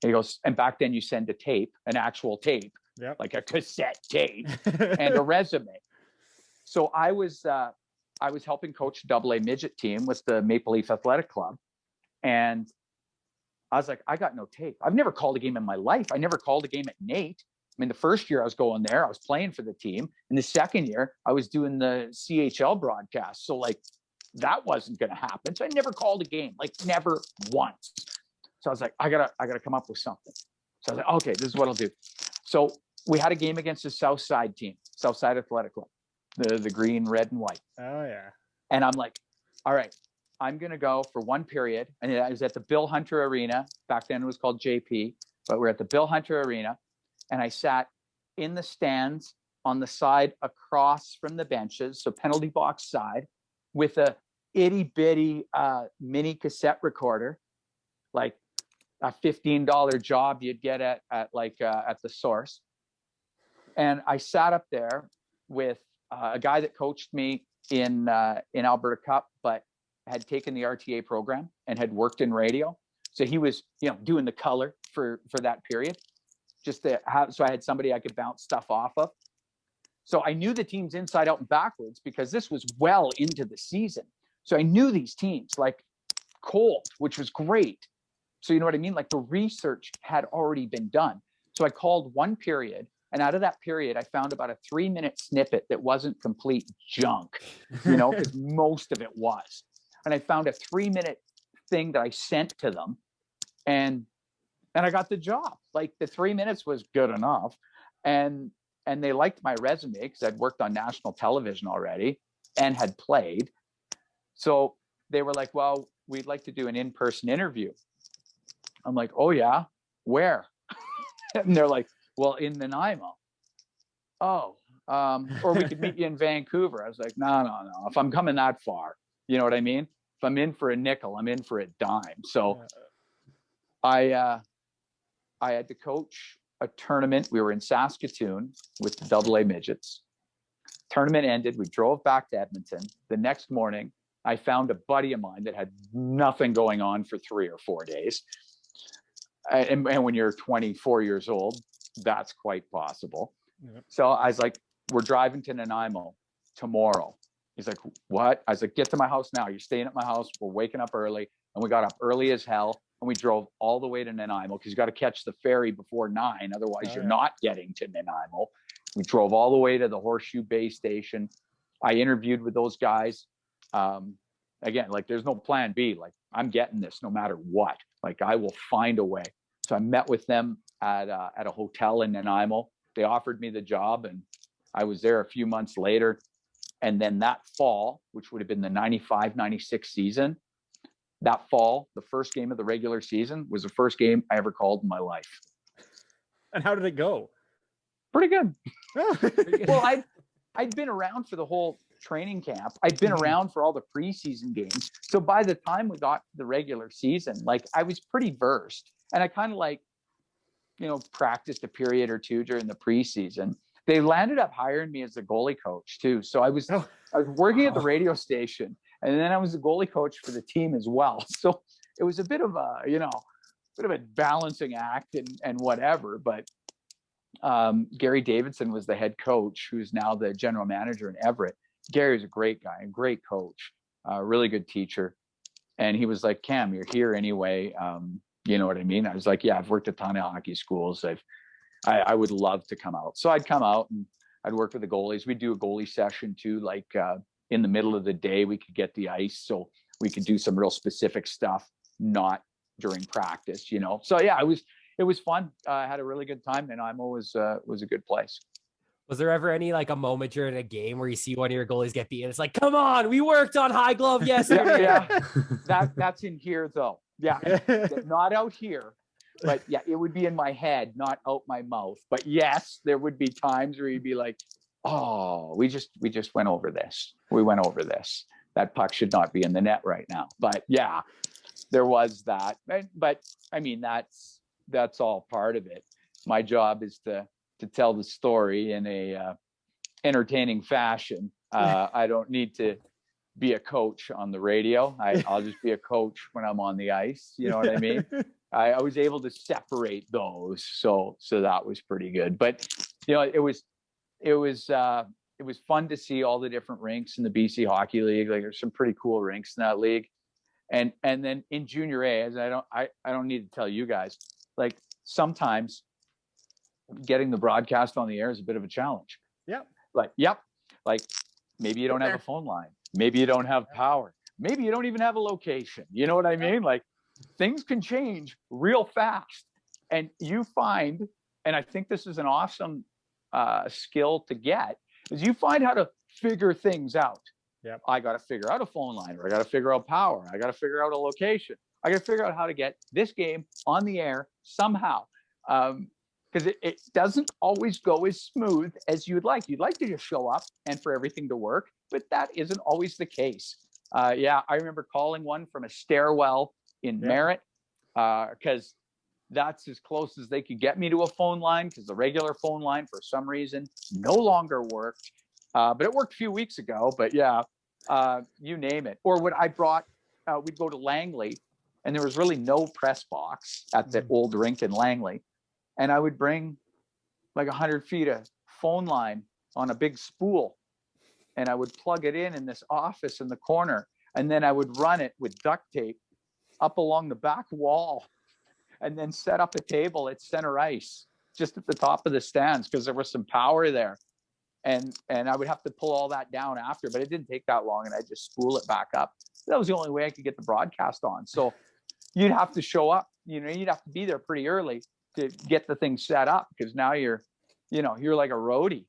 S3: And he goes, and back then you send a tape, an actual tape, like a cassette tape and a resume. So I was helping coach a AA midget team with the Maple Leaf Athletic Club. And I was like, I got no tape. I've never called a game in my life. I never called a game at Nate. I mean, the first year I was going there, I was playing for the team. And the second year I was doing the CHL broadcast. So like, that wasn't going to happen. So I never called a game, like never once. So I was like, I gotta come up with something. So I was like, okay, this is what I'll do. So we had a game against the Southside team, Southside Athletic Club, the green, red, and white.
S2: Oh yeah.
S3: And I'm like, all right, I'm going to go for one period. And I was at the Bill Hunter Arena. Back then it was called JP, but we're at the Bill Hunter Arena. And I sat in the stands on the side across from the benches, so penalty box side, with a itty bitty mini cassette recorder, like a $15 job you'd get at the Source. And I sat up there with a guy that coached me in Alberta Cup, but had taken the RTA program and had worked in radio. So he was, you know, doing the color for that period, just to have, so I had somebody I could bounce stuff off of. So I knew the teams inside out and backwards, because this was well into the season. So I knew these teams like cold, which was great. So you know what I mean? Like the research had already been done. So I called one period, and out of that period, I found about a 3-minute snippet that wasn't complete junk, you know, because most of it was. And I found a 3-minute thing that I sent to them, and I got the job. Like the 3 minutes was good enough. And they liked my resume because I'd worked on national television already and had played. So they were like, well, we'd like to do an in-person interview. I'm like, oh yeah, where? And they're like, well, in Nanaimo. Oh, or we could meet you in Vancouver. I was like, no. If I'm coming that far, you know what I mean? I'm in for a nickel, I'm in for a dime. So I had to coach a tournament. We were in Saskatoon with the AA midgets. Tournament ended. We drove back to Edmonton. The next morning, I found a buddy of mine that had nothing going on for 3 or 4 days. And when you're 24 years old, that's quite possible. Yep. So I was like, we're driving to Nanaimo tomorrow. He's like, what? I was like, get to my house now. You're staying at my house. We're waking up early. And we got up early as hell. And we drove all the way to Nanaimo because you got to catch the ferry before 9. Otherwise, you're not getting to Nanaimo. We drove all the way to the Horseshoe Bay Station. I interviewed with those guys. Again, like there's no plan B. Like I'm getting this no matter what. Like I will find a way. So I met with them at a hotel in Nanaimo. They offered me the job and I was there a few months later. And then that fall, which would have been the 95-96 season, that fall, the first game of the regular season was the first game I ever called in my life.
S2: And how did it go?
S3: Pretty good. Well, I'd been around for the whole training camp. I'd been around for all the preseason games. So by the time we got to the regular season, like I was pretty versed. And I kind of like, practiced a period or two during the preseason. They landed up hiring me as a goalie coach too. So I was working at the radio station, and then I was the goalie coach for the team as well. So it was a bit of a, balancing act and whatever. But Gary Davidson was the head coach, who's now the general manager in Everett. Gary was a great guy, a great coach, really good teacher. And he was like, Cam, you're here anyway. You know what I mean? I was like, yeah, I've worked at a ton of hockey schools. I would love to come out. So I'd come out and I'd work with the goalies. We'd do a goalie session too, like in the middle of the day, we could get the ice. So we could do some real specific stuff, not during practice, So yeah, it was fun. I had a really good time, and Nanaimo was a good place.
S4: Was there ever any like a moment during a game where you see one of your goalies get beat and it's like, come on, we worked on high glove yesterday?
S3: Yeah. That's in here though. Yeah. Not out here, but yeah, it would be in my head, not out my mouth. But yes, there would be times where you'd be like, oh, we just went over this. We went over this. That puck should not be in the net right now. But yeah, there was that. But I mean, that's all part of it. My job is to tell the story in a entertaining fashion. I don't need to be a coach on the radio. I'll just be a coach when I'm on the ice. You know what I mean? I was able to separate those. So that was pretty good. But it was fun to see all the different rinks in the BC Hockey League. Like there's some pretty cool rinks in that league. And then in junior A, as I don't need to tell you guys, like sometimes getting the broadcast on the air is a bit of a challenge. Like maybe you don't have a phone line. Maybe you don't have power. Maybe you don't even have a location. You know what I mean? Like things can change real fast. And you find, and I think this is an awesome skill to get, is you find how to figure things out.
S2: Yep.
S3: I got to figure out a phone line, or I got to figure out power. I got to figure out a location. I got to figure out how to get this game on the air somehow. Because it doesn't always go as smooth as you'd like. You'd like to just show up and for everything to work, but that isn't always the case. I remember calling one from a stairwell in Merritt because that's as close as they could get me to a phone line, because the regular phone line for some reason no longer worked. But it worked a few weeks ago. But yeah, you name it. Or when I brought, we'd go to Langley, and there was really no press box at the old rink in Langley. And I would bring like 100 feet of phone line on a big spool, and I would plug it in this office in the corner. And then I would run it with duct tape up along the back wall, and then set up a table at center ice, just at the top of the stands, because there was some power there. And I would have to pull all that down after, but it didn't take that long. And I just spool it back up. That was the only way I could get the broadcast on. So you'd have to show up, you'd have to be there pretty early to get the thing set up, because now you're like a roadie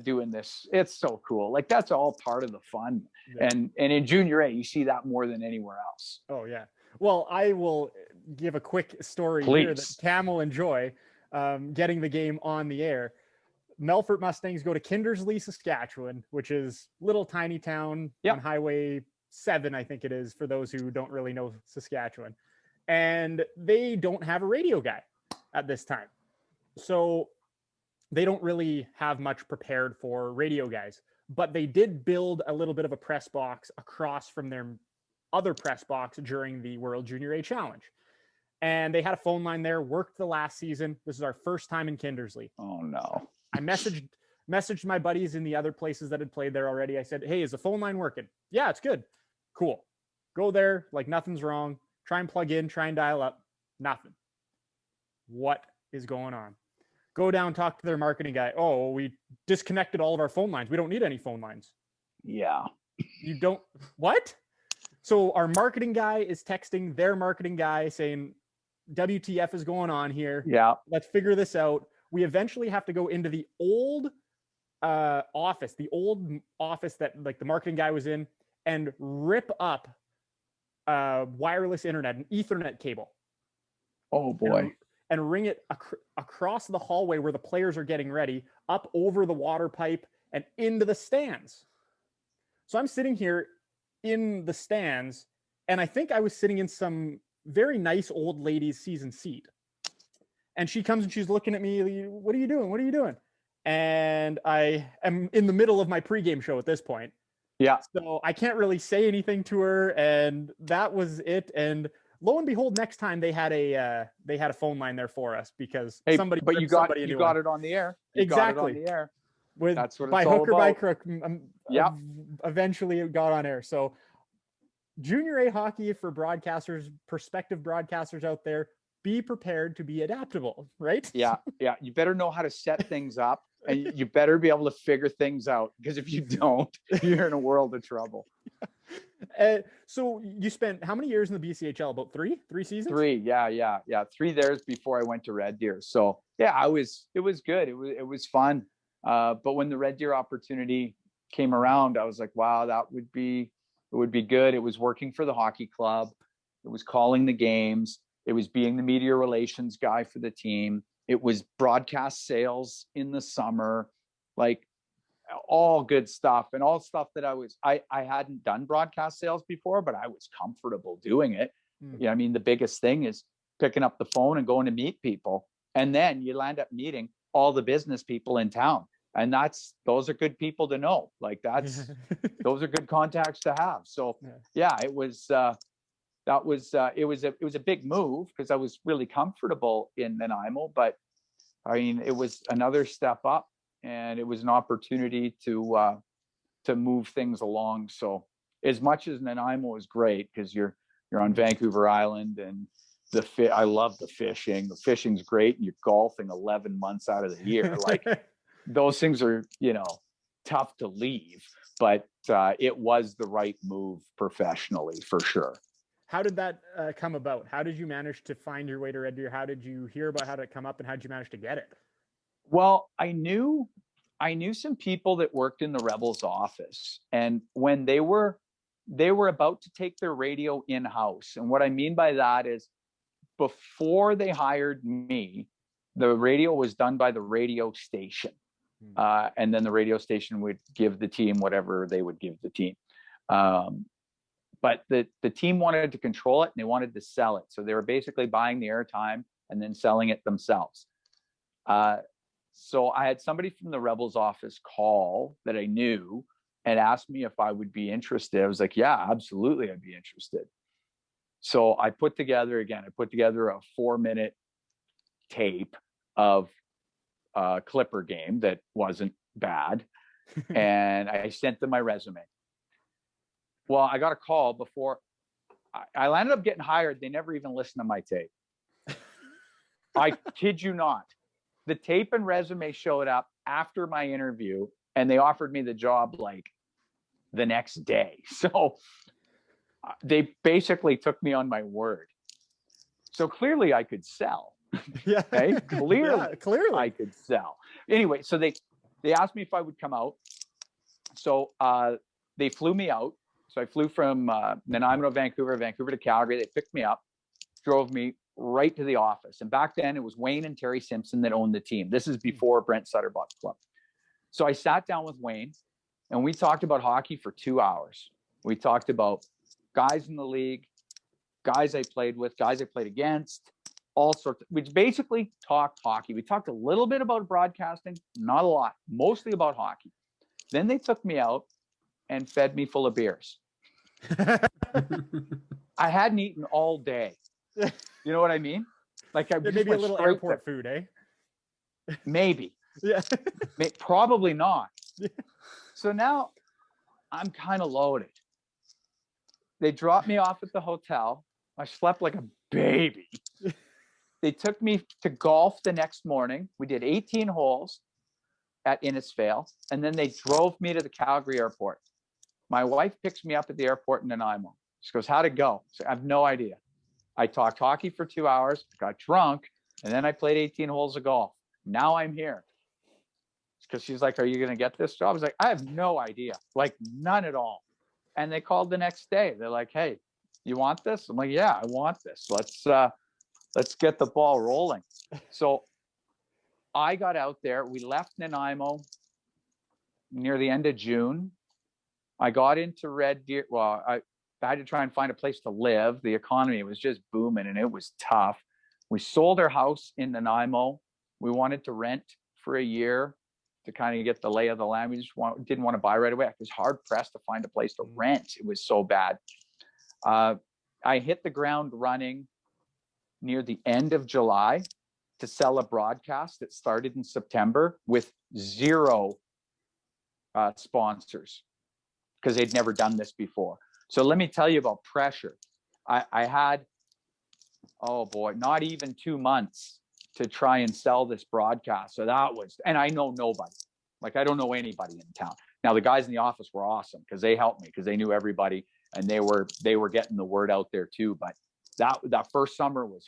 S3: doing this. It's so cool. Like that's all part of the fun. Yeah. And in junior A, you see that more than anywhere else.
S2: Oh yeah. Well, I will give a quick story here that Cam will enjoy, getting the game on the air. Melfort Mustangs go to Kindersley, Saskatchewan, which is little tiny town on Highway 7, I think it is, for those who don't really know Saskatchewan. And they don't have a radio guy at this time. So they don't really have much prepared for radio guys, but they did build a little bit of a press box across from their other press box during the World Junior A Challenge. And they had a phone line there, worked the last season. This is our first time in Kindersley.
S3: Oh no.
S2: I messaged my buddies in the other places that had played there already. I said, hey, is the phone line working? Yeah, it's good. Cool. Go there like nothing's wrong. Try and plug in, try and dial up. Nothing. What is going on? Go down, talk to their marketing guy. Oh, we disconnected all of our phone lines. We don't need any phone lines.
S3: Yeah.
S2: You don't, what? So our marketing guy is texting their marketing guy saying, WTF is going on here.
S3: Yeah.
S2: Let's figure this out. We eventually have to go into the old office that like the marketing guy was in, and rip up wireless internet, an Ethernet cable.
S3: Oh boy.
S2: And ring it across the hallway where the players are getting ready, up over the water pipe and into the stands. So I'm sitting here in the stands, and I think I was sitting in some very nice old lady's season seat. And she comes and she's looking at me, what are you doing? What are you doing? And I am in the middle of my pregame show at this point.
S3: Yeah.
S2: So I can't really say anything to her, and that was it. And lo and behold, next time they had a phone line there for us because somebody.
S3: But you got it on the air.
S2: Exactly.
S3: Got it on the air.
S2: That's what
S3: it's
S2: by
S3: all
S2: hook or by crook.
S3: Yeah.
S2: Eventually, it got on air. So, Junior A hockey for broadcasters, prospective broadcasters out there, be prepared to be adaptable, right?
S3: Yeah. Yeah. You better know how to set things up, and you better be able to figure things out, because if you don't, you're in a world of trouble.
S2: So you spent how many years in the BCHL? About three seasons?
S3: 3. Yeah. 3 there before I went to Red Deer. So yeah, it was good. It was fun. But when the Red Deer opportunity came around, I was like, wow, it would be good. It was working for the hockey club. It was calling the games. It was being the media relations guy for the team. It was broadcast sales in the summer, like all good stuff, and all stuff that I hadn't done broadcast sales before, but I was comfortable doing it. You know, I mean, the biggest thing is picking up the phone and going to meet people. And then you land up meeting all the business people in town. And those are good people to know. Like those are good contacts to have. So yeah, it was a big move, because I was really comfortable in Nanaimo, but I mean, it was another step up, and it was an opportunity to move things along. So as much as Nanaimo is great, because you're on Vancouver Island, and I love the fishing. The fishing's great, and you're golfing 11 months out of the year. Like those things are, tough to leave, but it was the right move professionally for sure.
S2: How did that come about? How did you manage to find your way to Red Deer? How did you hear about how to come up, and how did you manage to get it?
S3: Well, I knew some people that worked in the Rebels office, and when they were about to take their radio in-house. And what I mean by that is, before they hired me, the radio was done by the radio station. And then the radio station would give the team whatever they would give the team. But the team wanted to control it, and they wanted to sell it. So they were basically buying the airtime and then selling it themselves. So I had somebody from the Rebels office call that I knew and asked me if I would be interested. I was like, yeah, absolutely, I'd be interested. So I put together a 4-minute tape of a Clipper game that wasn't bad. And I sent them my resume. Well, I got a call before I landed up getting hired. They never even listened to my tape. I kid you not. The tape and resume showed up after my interview, and they offered me the job like the next day. So they basically took me on my word. So clearly I could sell.
S2: Yeah.
S3: Okay? Clearly
S2: clearly
S3: I could sell. Anyway, so they asked me if I would come out. So they flew me out. So I flew from Nanaimo to Vancouver to Calgary. They picked me up, drove me right to the office. And back then it was Wayne and Terry Simpson that owned the team. This is before Brent Sutter bought the club. So I sat down with Wayne, and we talked about hockey for 2 hours. We talked about guys in the league, guys I played with, guys I played against, all sorts. We basically talked hockey. We talked a little bit about broadcasting, not a lot, mostly about hockey. Then they took me out and fed me full of beers. I hadn't eaten all day. You know what I mean? Like I
S2: Maybe a little airport food, eh?
S3: Maybe.
S2: Yeah.
S3: Probably not. So now I'm kind of loaded. They dropped me off at the hotel. I slept like a baby. They took me to golf the next morning. We did 18 holes at Innisfail, and then they drove me to the Calgary airport. My wife picks me up at the airport in Nanaimo. She goes, how'd it go? So I have no idea. I talked hockey for 2 hours, got drunk, and then I played 18 holes of golf. Now I'm here. Because she's like, are you going to get this job? I was like, I have no idea. Like, none at all. And they called the next day. They're like, hey, you want this? I'm like, yeah, I want this. Let's get the ball rolling. So I got out there. We left Nanaimo near the end of June. I got into Red Deer. Well, I had to try and find a place to live. The economy was just booming and it was tough. We sold our house in Nanaimo. We wanted to rent for a year to kind of get the lay of the land. We just didn't want to buy right away. I was hard pressed to find a place to rent. It was so bad. I hit the ground running near the end of July to sell a broadcast that started in September with zero sponsors because they'd never done this before. So let me tell you about pressure. I had, oh boy, not even 2 months to try and sell this broadcast. So that was, and I know nobody. Like, I don't know anybody in town. Now, the guys in the office were awesome because they helped me because they knew everybody and they were getting the word out there too. But that first summer was,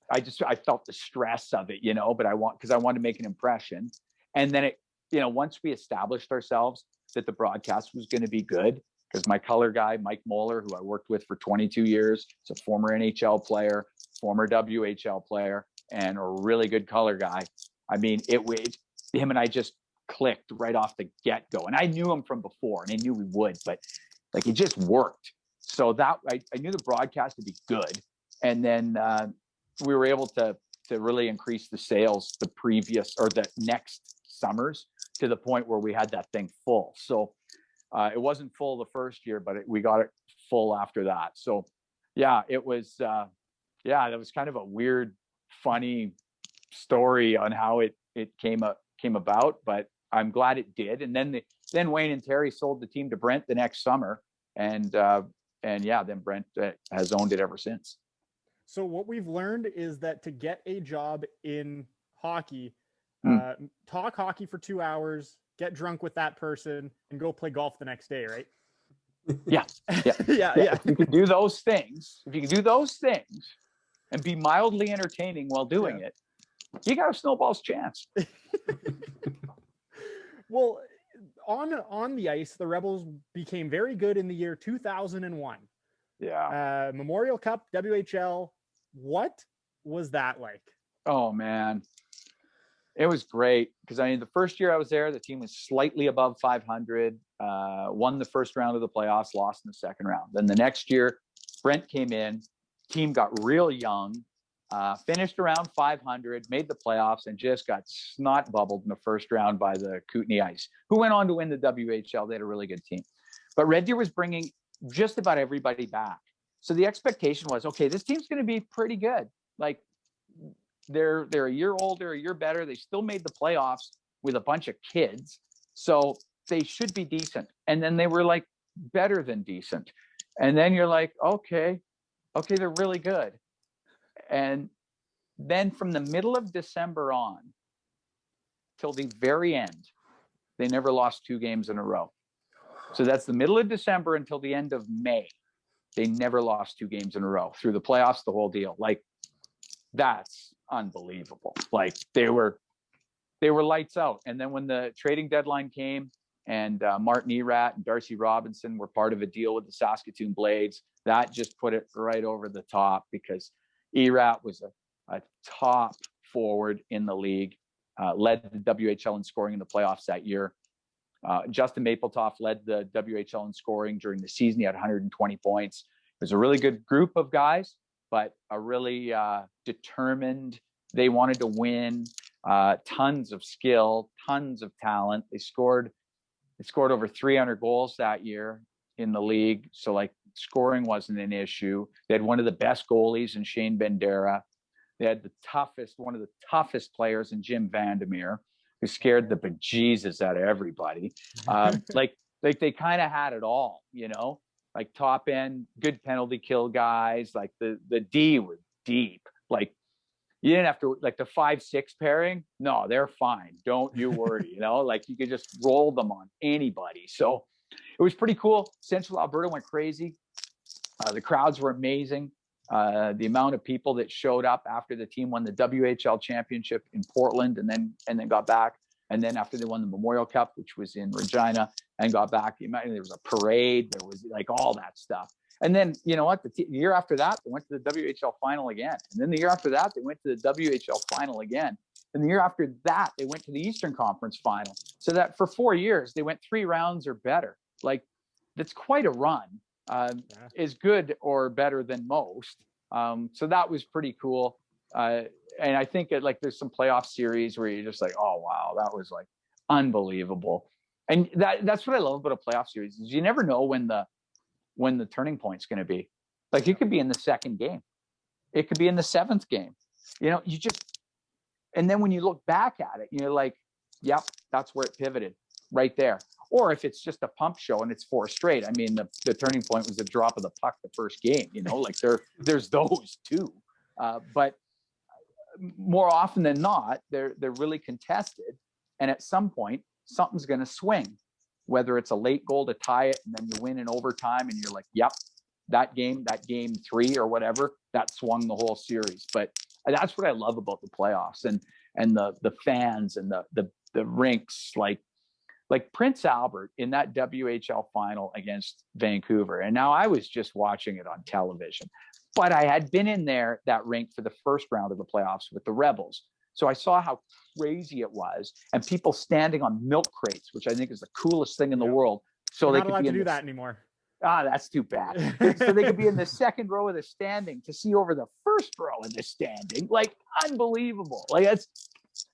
S3: I felt the stress of it, you know, but I wanted to make an impression. And then once we established ourselves that the broadcast was going to be good, because my color guy, Mike Moeller, who I worked with for 22 years, is a former NHL player, former WHL player, and a really good color guy. I mean, him and I just clicked right off the get-go. And I knew him from before, and I knew we would, but like it just worked. So that I knew the broadcast would be good. And then we were able to really increase the sales the next summers to the point where we had that thing full. So it wasn't full the first year, but we got it full after that. So yeah, it was, that was kind of a weird, funny story on how it came about, but I'm glad it did. And then Wayne and Terry sold the team to Brent the next summer. And then Brent has owned it ever since.
S2: So what we've learned is that to get a job in hockey, talk hockey for 2 hours, get drunk with that person, and go play golf the next day, right?
S3: Yeah.
S2: Yeah.
S3: If you can do those things, and be mildly entertaining while doing it, you got a snowball's chance.
S2: Well, on the ice, the Rebels became very good in the year 2001.
S3: Yeah.
S2: Memorial Cup, WHL. What was that like?
S3: Oh man, it was great because the first year I was there, the team was slightly above 500. Won the first round of the playoffs, lost in the second round. Then the next year, Brent came in. Team got real young. Finished around 500, made the playoffs, and just got snot bubbled in the first round by the Kootenay Ice, who went on to win the WHL. They had a really good team. But Red Deer was bringing just about everybody back. So the expectation was, okay, this team's going to be pretty good. Like, they're a year older, a year better. They still made the playoffs with a bunch of kids. So they should be decent. And then they were like better than decent. And then you're like, okay, they're really good. And then from the middle of December on till the very end, they never lost 2 games in a row. So that's the middle of December until the end of May. They never lost 2 games in a row through the playoffs, the whole deal. Like, that's unbelievable. Like, they were lights out. And then when the trading deadline came and Martin Erat and Darcy Robinson were part of a deal with the Saskatoon Blades, that just put it right over the top because Erat was a top forward in the league, led the WHL in scoring in the playoffs that year. Justin Mapletop led the WHL in scoring during the season. He had 120 points. It was a really good group of guys, but a really determined. They wanted to win. Tons of skill, tons of talent. They scored over 300 goals that year in the league. So like scoring wasn't an issue. They had one of the best goalies in Shane Bandera. They had one of the toughest players in Jim Vandermeer, who scared the bejesus out of everybody. Like they kind of had it all, like top end, good penalty kill guys. Like the D were deep. Like you didn't have to, like the 5-6 pairing. No, they're fine. Don't you worry. Like you could just roll them on anybody. So it was pretty cool. Central Alberta went crazy. The crowds were amazing. The amount of people that showed up after the team won the WHL championship in Portland and then got back. And then after they won the Memorial Cup, which was in Regina, and got back, there was a parade. There was like all that stuff. And then, you know what? The year after that, they went to the WHL final again. And then the year after that, they went to the WHL final again. And the year after that, they went to the Eastern Conference final. So that for 4 years, they went 3 rounds or better. Like, that's quite a run. Is good or better than most. So that was pretty cool. And I think there's some playoff series where you're just like, oh, wow, that was like unbelievable. And that's what I love about a playoff series is you never know when the turning point's going to be. Like it could be in the second game. It could be in the 7th game. And then when you look back at it, you're like, yep, that's where it pivoted right there. Or if it's just a pump show and it's 4 straight, I mean, the turning point was the drop of the puck the first game, like there's those too. But more often than not, they're really contested. And at some point, something's going to swing, whether it's a late goal to tie it and then you win in overtime and you're like, yep, that game 3 or whatever, that swung the whole series. But that's what I love about the playoffs and the fans and the rinks, like Prince Albert in that WHL final against Vancouver. And now I was just watching it on television, but I had been in that rink for the first round of the playoffs with the Rebels. So I saw how crazy it was and people standing on milk crates, which I think is the coolest thing in the world. So
S2: We're
S3: they
S2: not
S3: could
S2: allowed
S3: be
S2: to do that anymore.
S3: That's too bad. So they could be in the second row of the standing to see over the first row of the standing. Like unbelievable. Like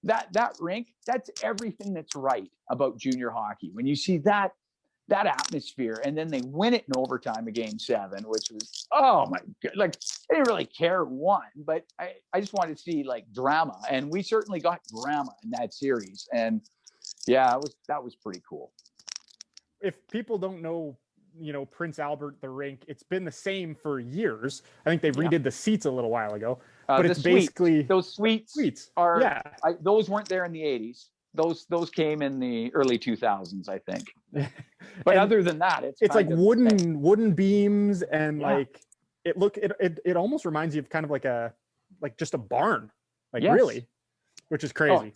S3: that rink, that's everything that's right about junior hockey. When you see that atmosphere and then they win it in overtime of game 7, which was, oh my God, like I didn't really care who won, but I just wanted to see like drama, and we certainly got drama in that series. And yeah, that was pretty cool.
S2: If people don't know, Prince Albert, the rink, it's been the same for years. I think they redid the seats a little while ago, but it's basically
S3: those suites are,
S2: yeah.
S3: Those weren't there in the 80s. Those came in the early 2000s, I think. But other than that, it's
S2: like wooden beams and like it almost reminds you of kind of like just a barn, like really, which is crazy.
S3: Oh,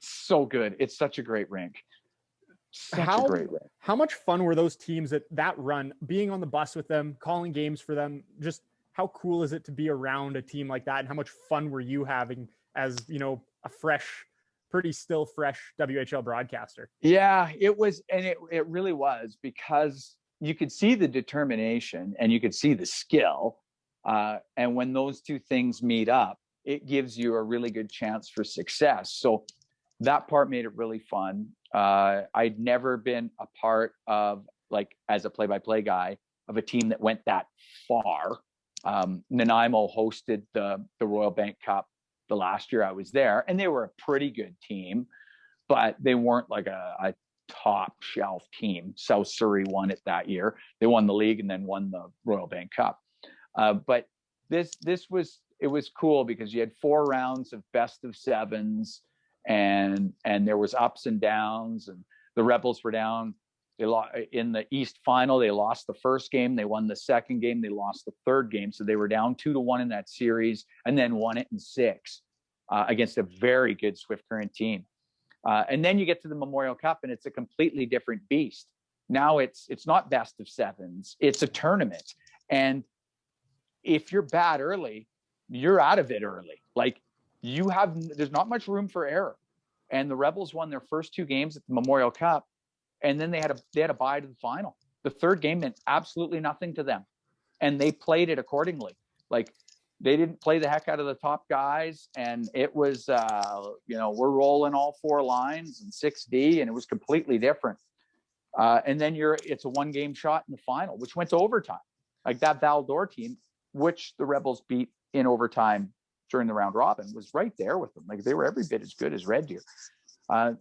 S3: so good. It's such a great rink.
S2: How much fun were those teams that run, being on the bus with them, calling games for them? Just how cool is it to be around a team like that? And how much fun were you having as, a pretty still fresh WHL broadcaster?
S3: Yeah, it was. And it really was, because you could see the determination and you could see the skill. And when those two things meet up, it gives you a really good chance for success. So that part made it really fun. I'd never been a part of, like, as a play-by-play guy, of a team that went that far. Nanaimo hosted the Royal Bank Cup the last year I was there, and they were a pretty good team, but they weren't like a top shelf team. South Surrey won it that year. They won the league and then won the Royal Bank Cup. But it was cool because you had 4 rounds of best of 7s, and there was ups and downs, and the Rebels were down. They lost in the East final. They lost the first game. They won the second game. They lost the third game. So they were down 2-1 in that series, and then won it in 6 against a very good Swift Current team. And then you get to the Memorial Cup, and it's a completely different beast. Now it's not best of 7s. It's a tournament. And if you're bad early, you're out of it early. Like, there's not much room for error. And the Rebels won their first 2 games at the Memorial Cup, and then they had a bye to the final. The third game meant absolutely nothing to them, and they played it accordingly. Like, they didn't play the heck out of the top guys, and it was we're rolling all 4 lines and 6D, and it was completely different. And then it's a 1-game shot in the final, which went to overtime. Like, that Val-d'Or team, which the Rebels beat in overtime during the round robin, was right there with them. Like, they were every bit as good as Red Deer. That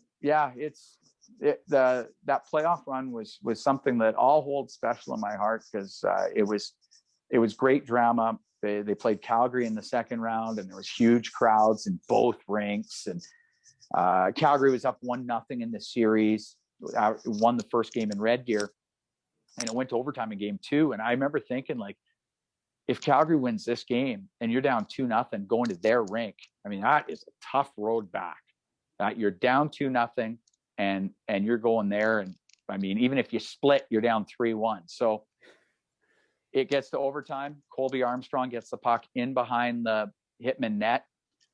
S3: playoff run was something that I'll hold special in my heart, because it was great drama. They played Calgary in the second round, and there was huge crowds in both rinks. And Calgary was up 1-0 in the series, won the first game in Red Deer, and it went to overtime in game 2. And I remember thinking, like, if Calgary wins this game and you're down 2-0 going to their rink, I mean, that is a tough road back. You're down 2-0 and you're going there. And I mean, even if you split, you're down 3-1. So it gets to overtime. Colby Armstrong gets the puck in behind the Hitman net,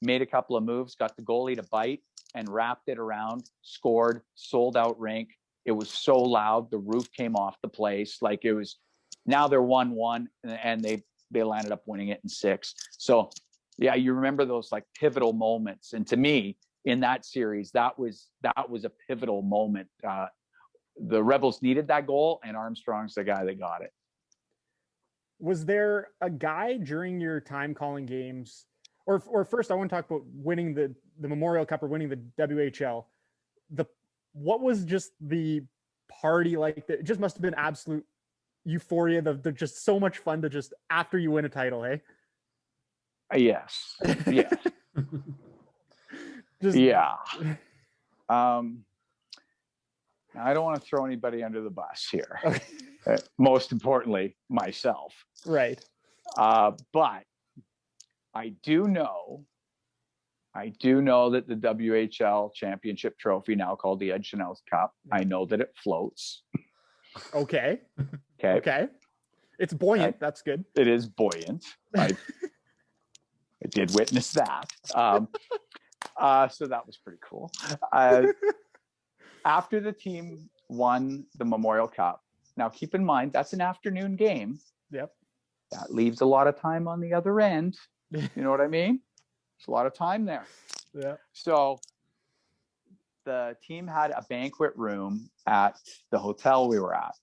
S3: made a couple of moves, got the goalie to bite, and wrapped it around, scored, sold out rink. It was so loud, the roof came off the place. Like, it was, now they're 1-1, and they landed up winning it in 6. So yeah, you remember those like pivotal moments. And to me, in that series, that was a pivotal moment. The Rebels needed that goal, and Armstrong's the guy that got it.
S2: Was there a guy during your time calling games, or first I want to talk about winning the Memorial Cup or winning the WHL? What was just the party like? It just must have been absolute euphoria. The just so much fun to just after you win a title, hey?
S3: Yes. Yeah. Yeah. I don't want to throw anybody under the bus here.
S2: Okay.
S3: Most importantly, myself.
S2: Right.
S3: But I do know that the WHL championship trophy, now called the Ed Chanel's Cup, I know that it floats.
S2: Okay.
S3: Okay.
S2: It's buoyant. That's good.
S3: It is buoyant. I did witness that. So that was pretty cool. After the team won the Memorial Cup, now keep in mind, that's an afternoon game.
S2: Yep.
S3: That leaves a lot of time on the other end. You know what I mean? There's a lot of time there.
S2: Yeah.
S3: So the team had a banquet room at the hotel we were at.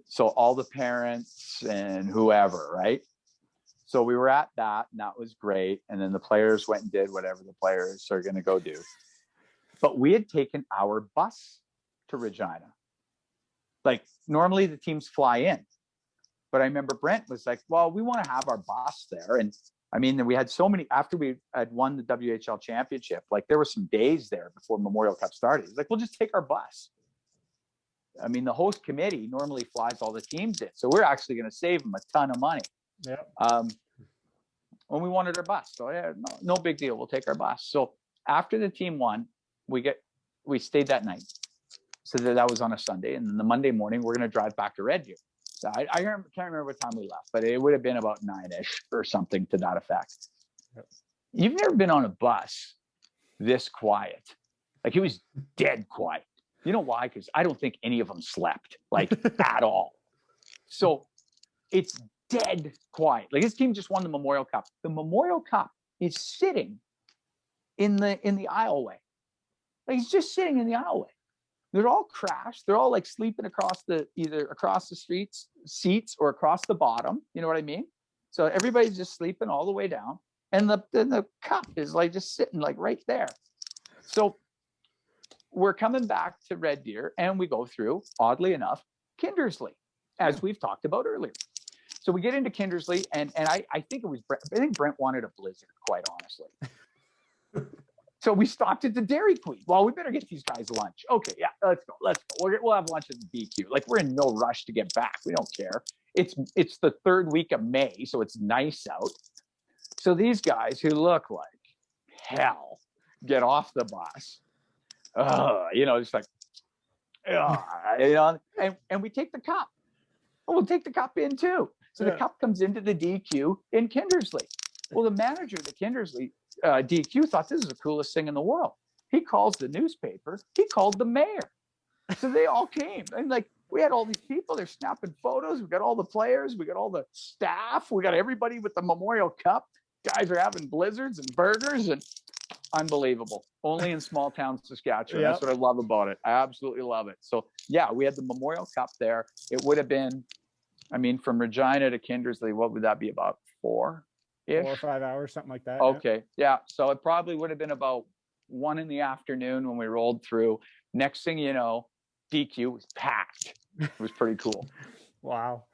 S3: So all the parents and whoever, right? So we were at that, and that was great. And then the players went and did whatever the players are going to go do. But we had taken our bus to Regina. Like, normally the teams fly in. But I remember Brent was like, well, we want to have our bus there. And I mean, we had so many, after we had won the WHL championship, like, there were some days there before Memorial Cup started. He's like, we'll just take our bus. I mean, the host committee normally flies all the teams in. So we're actually going to save them a ton of money.
S2: Yeah.
S3: When we wanted our bus. So yeah, no big deal. We'll take our bus. So after the team won, we stayed that night. So that was on a Sunday. And then the Monday morning, we're going to drive back to Red Deer. So I can't remember what time we left, but it would have been about 9-ish or something to that effect. Yep. You've never been on a bus this quiet. Like, it was dead quiet. You know why? Because I don't think any of them slept, like, at all. So it's dead quiet. Like, this team just won the Memorial Cup. The Memorial Cup is sitting in the aisleway. Like, it's just sitting in the aisleway. They're all crashed. They're all like sleeping either across the seats or across the bottom. You know what I mean? So everybody's just sleeping all the way down. And the cup is like just sitting like right there. So we're coming back to Red Deer, and we go through, oddly enough, Kindersley, as we've talked about earlier. So we get into Kindersley, and I think it was Brent. I think Brent wanted a blizzard, quite honestly. So we stopped at the Dairy Queen. Well, we better get these guys lunch. Okay, yeah, let's go. We'll have lunch at the BQ. Like, we're in no rush to get back. We don't care. It's the third week of May, so it's nice out. So these guys who look like hell get off the bus. Just like, and we take the cup. We'll take the cup in too. So the cup comes into the DQ in Kindersley. Well, the manager of the Kindersley DQ thought this is the coolest thing in the world. He calls the newspaper. He called the mayor. So they all came, and like we had all these people. They're snapping photos. We got all the players. We got all the staff. We got everybody with the Memorial Cup. Guys are having blizzards and burgers, and unbelievable. Only in small town Saskatchewan.
S2: Yep.
S3: That's what I love about it. I absolutely love it. So yeah, we had the Memorial Cup there. It would have been, I mean, from Regina to Kindersley, what would that be, about 4-ish?
S2: 4 or 5 hours, something like that.
S3: Okay. Yeah. So it probably would have been about 1 p.m. when we rolled through. Next thing you know, DQ was packed. It was pretty cool.
S2: Wow.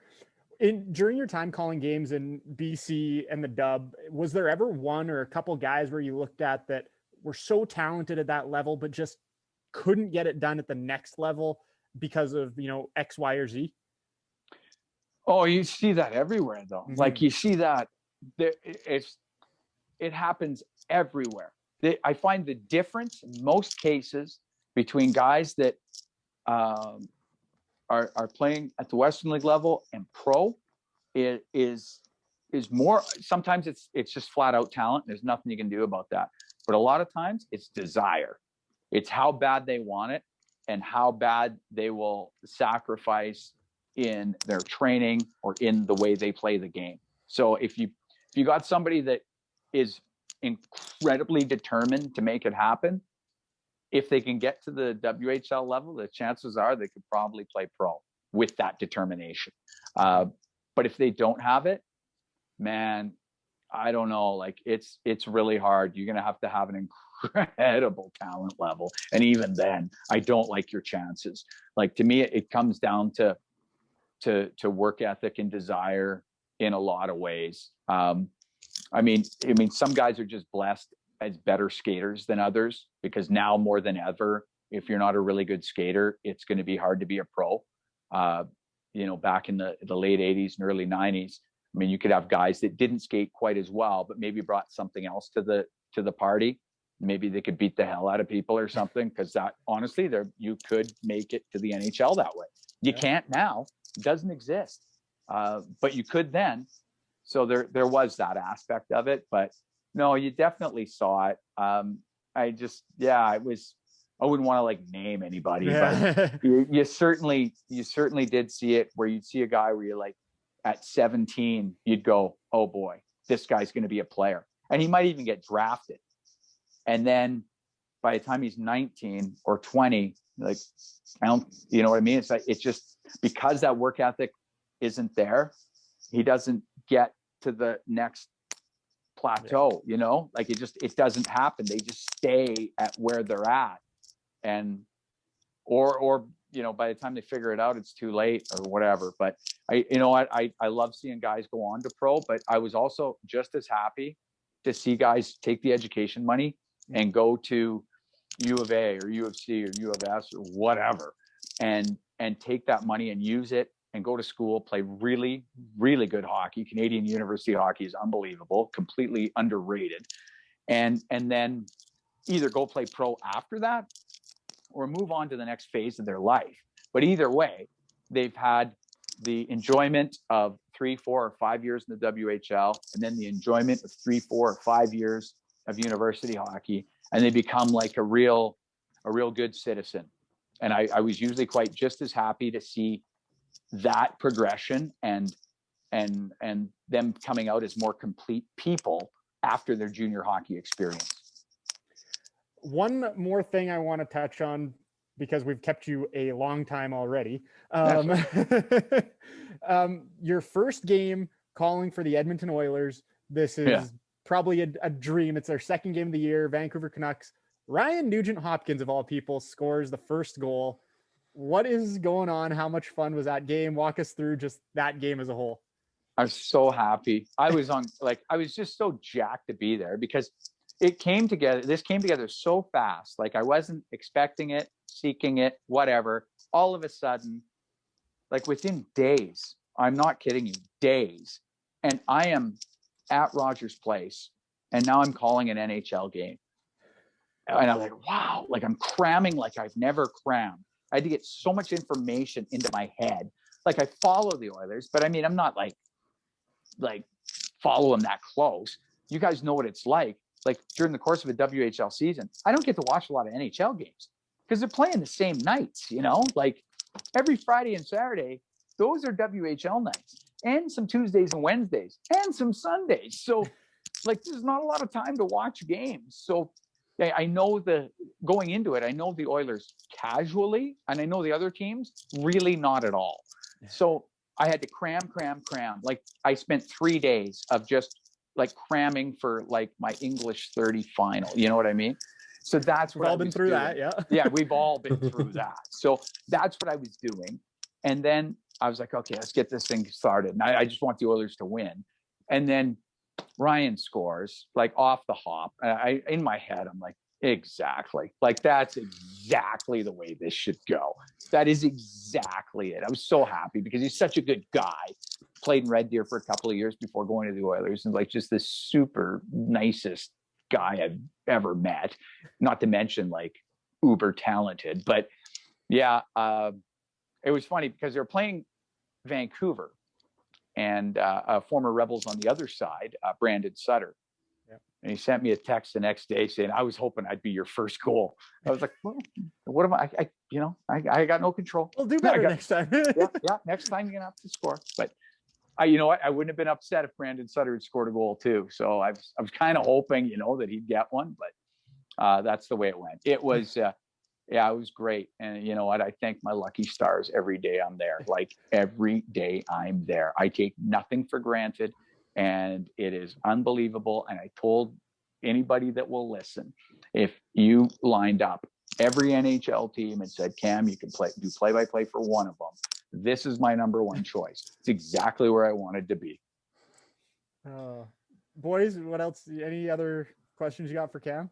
S2: During your time calling games in BC and the Dub, was there ever one or a couple guys where you looked at that were so talented at that level, but just couldn't get it done at the next level because of, X, Y, or Z?
S3: Oh, you see that everywhere though.
S2: Mm-hmm.
S3: Like you see that it happens everywhere. I find the difference in most cases between guys that are playing at the Western League level and pro is more. Sometimes it's just flat out talent. There's nothing you can do about that. But a lot of times it's desire. It's how bad they want it and how bad they will sacrifice in their training or in the way they play the game. So if you got somebody that is incredibly determined to make it happen, if they can get to the WHL level, the chances are they could probably play pro with that determination. But if they don't have it, man, I don't know. Like it's really hard. You're going to have an incredible talent level. And even then, I don't like your chances. Like to me, it comes down to work ethic and desire in a lot of ways. I mean, some guys are just blessed as better skaters than others, because now more than ever, if you're not a really good skater, it's going to be hard to be a pro. Back in the late 80s and early 90s, I mean, you could have guys that didn't skate quite as well, but maybe brought something else to the party. Maybe they could beat the hell out of people or something, because that honestly, you could make it to the NHL that way. You can't now. It doesn't exist. But you could then. So there was that aspect of it, but no, you definitely saw it. I wouldn't want to like name anybody, but you certainly did see it, where you'd see a guy where you're like, at 17, you'd go, oh boy, this guy's going to be a player. And he might even get drafted. And then by the time he's 19 or 20, like, you know what I mean? It's like, it's just because that work ethic isn't there, he doesn't get to the next plateau, like it doesn't happen. They just stay at where they're at. And, or, by the time they figure it out, it's too late or whatever. But I love seeing guys go on to pro, but I was also just as happy to see guys take the education money and go to U of A or U of C or U of S or whatever, and take that money and use it and go to school, play really, really good hockey. Canadian university hockey is unbelievable, completely underrated. And then either go play pro after that or move on to the next phase of their life. But either way, they've had the enjoyment of 3, 4, or 5 years in the WHL, and then the enjoyment of 3, 4, or 5 years of university hockey, and they become like a real good citizen. And I was usually quite just as happy to see that progression and them coming out as more complete people after their junior hockey experience.
S2: One more thing I want to touch on, because we've kept you a long time already. Your first game calling for the Edmonton Oilers. This is probably a dream. It's their second game of the year. Vancouver Canucks. Ryan Nugent-Hopkins, of all people, scores the first goal. What is going on? How much fun was that game? Walk us through just that game as a whole.
S3: I was so happy. I was just so jacked to be there, because it came together. This came together so fast. Like, I wasn't expecting it, seeking it, whatever. All of a sudden, like within days, I'm not kidding you, days, and I am at Rogers Place, and now I'm calling an NHL game. And I'm like, wow, like I'm cramming like I've never crammed. I had to get so much information into my head. Like, I follow the Oilers, but I mean, I'm not like follow them that close. You guys know what it's like. Like, during the course of a WHL season, I don't get to watch a lot of NHL games because they're playing the same nights, like every Friday and Saturday, those are WHL nights, and some Tuesdays and Wednesdays and some Sundays. So like, there's not a lot of time to watch games. So I know going into it, I know the Oilers casually, and I know the other teams really not at all. So I had to cram. Like, I spent 3 days of just like cramming for like my English 30 final. You know what I mean? So that's what
S2: We've all
S3: I
S2: been
S3: was
S2: through
S3: doing.
S2: that. Yeah.
S3: Yeah, we've all been through that. So that's what I was doing. And then I was like, okay, let's get this thing started. And I just want the Oilers to win. And then Ryan scores like off the hop. In my head, I'm like, exactly. Like, that's exactly the way this should go. That is exactly it. I was so happy because he's such a good guy. Played in Red Deer for a couple of years before going to the Oilers, and like just this super nicest guy I've ever met. Not to mention like uber talented. But yeah, it was funny because they're playing Vancouver, and former Rebels on the other side, Brandon Sutter.
S2: Yep.
S3: And he sent me a text the next day saying, I was hoping I'd be your first goal. I was like, well, what am I got no control.
S2: We'll do better next time.
S3: yeah. Next time you're going to have to score. But you know what? I wouldn't have been upset if Brandon Sutter had scored a goal too. So I was kind of hoping, that he'd get one, but that's the way it went. It was, yeah, it was great. And you know what? I thank my lucky stars every day I'm there. Like, every day I'm there. I take nothing for granted, and it is unbelievable. And I told anybody that will listen, if you lined up every NHL team and said, Cam, you can do play-by-play for one of them, this is my number one choice. It's exactly where I wanted to be.
S2: Boys, what else? Any other questions you got for Cam?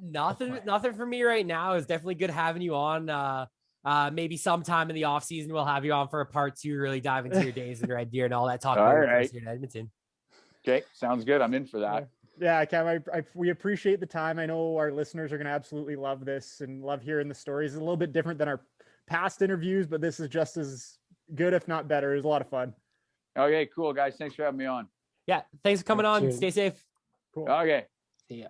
S4: Nothing for me right now. It's definitely good having you on. Maybe sometime in the off season we'll have you on for a part 2, really dive into your days in Red Deer and all that talk about
S3: right.
S4: here in Edmonton.
S3: Okay, sounds good. I'm in for that.
S2: Yeah, Cam, we appreciate the time. I know our listeners are going to absolutely love this and love hearing the stories. It's a little bit different than our past interviews, but this is just as good, if not better. It was a lot of fun.
S3: Okay, cool, guys. Thanks for having me on.
S4: Yeah, thanks for coming on.
S5: Cheers.
S4: Stay safe.
S2: Cool.
S3: Okay.
S5: Yeah.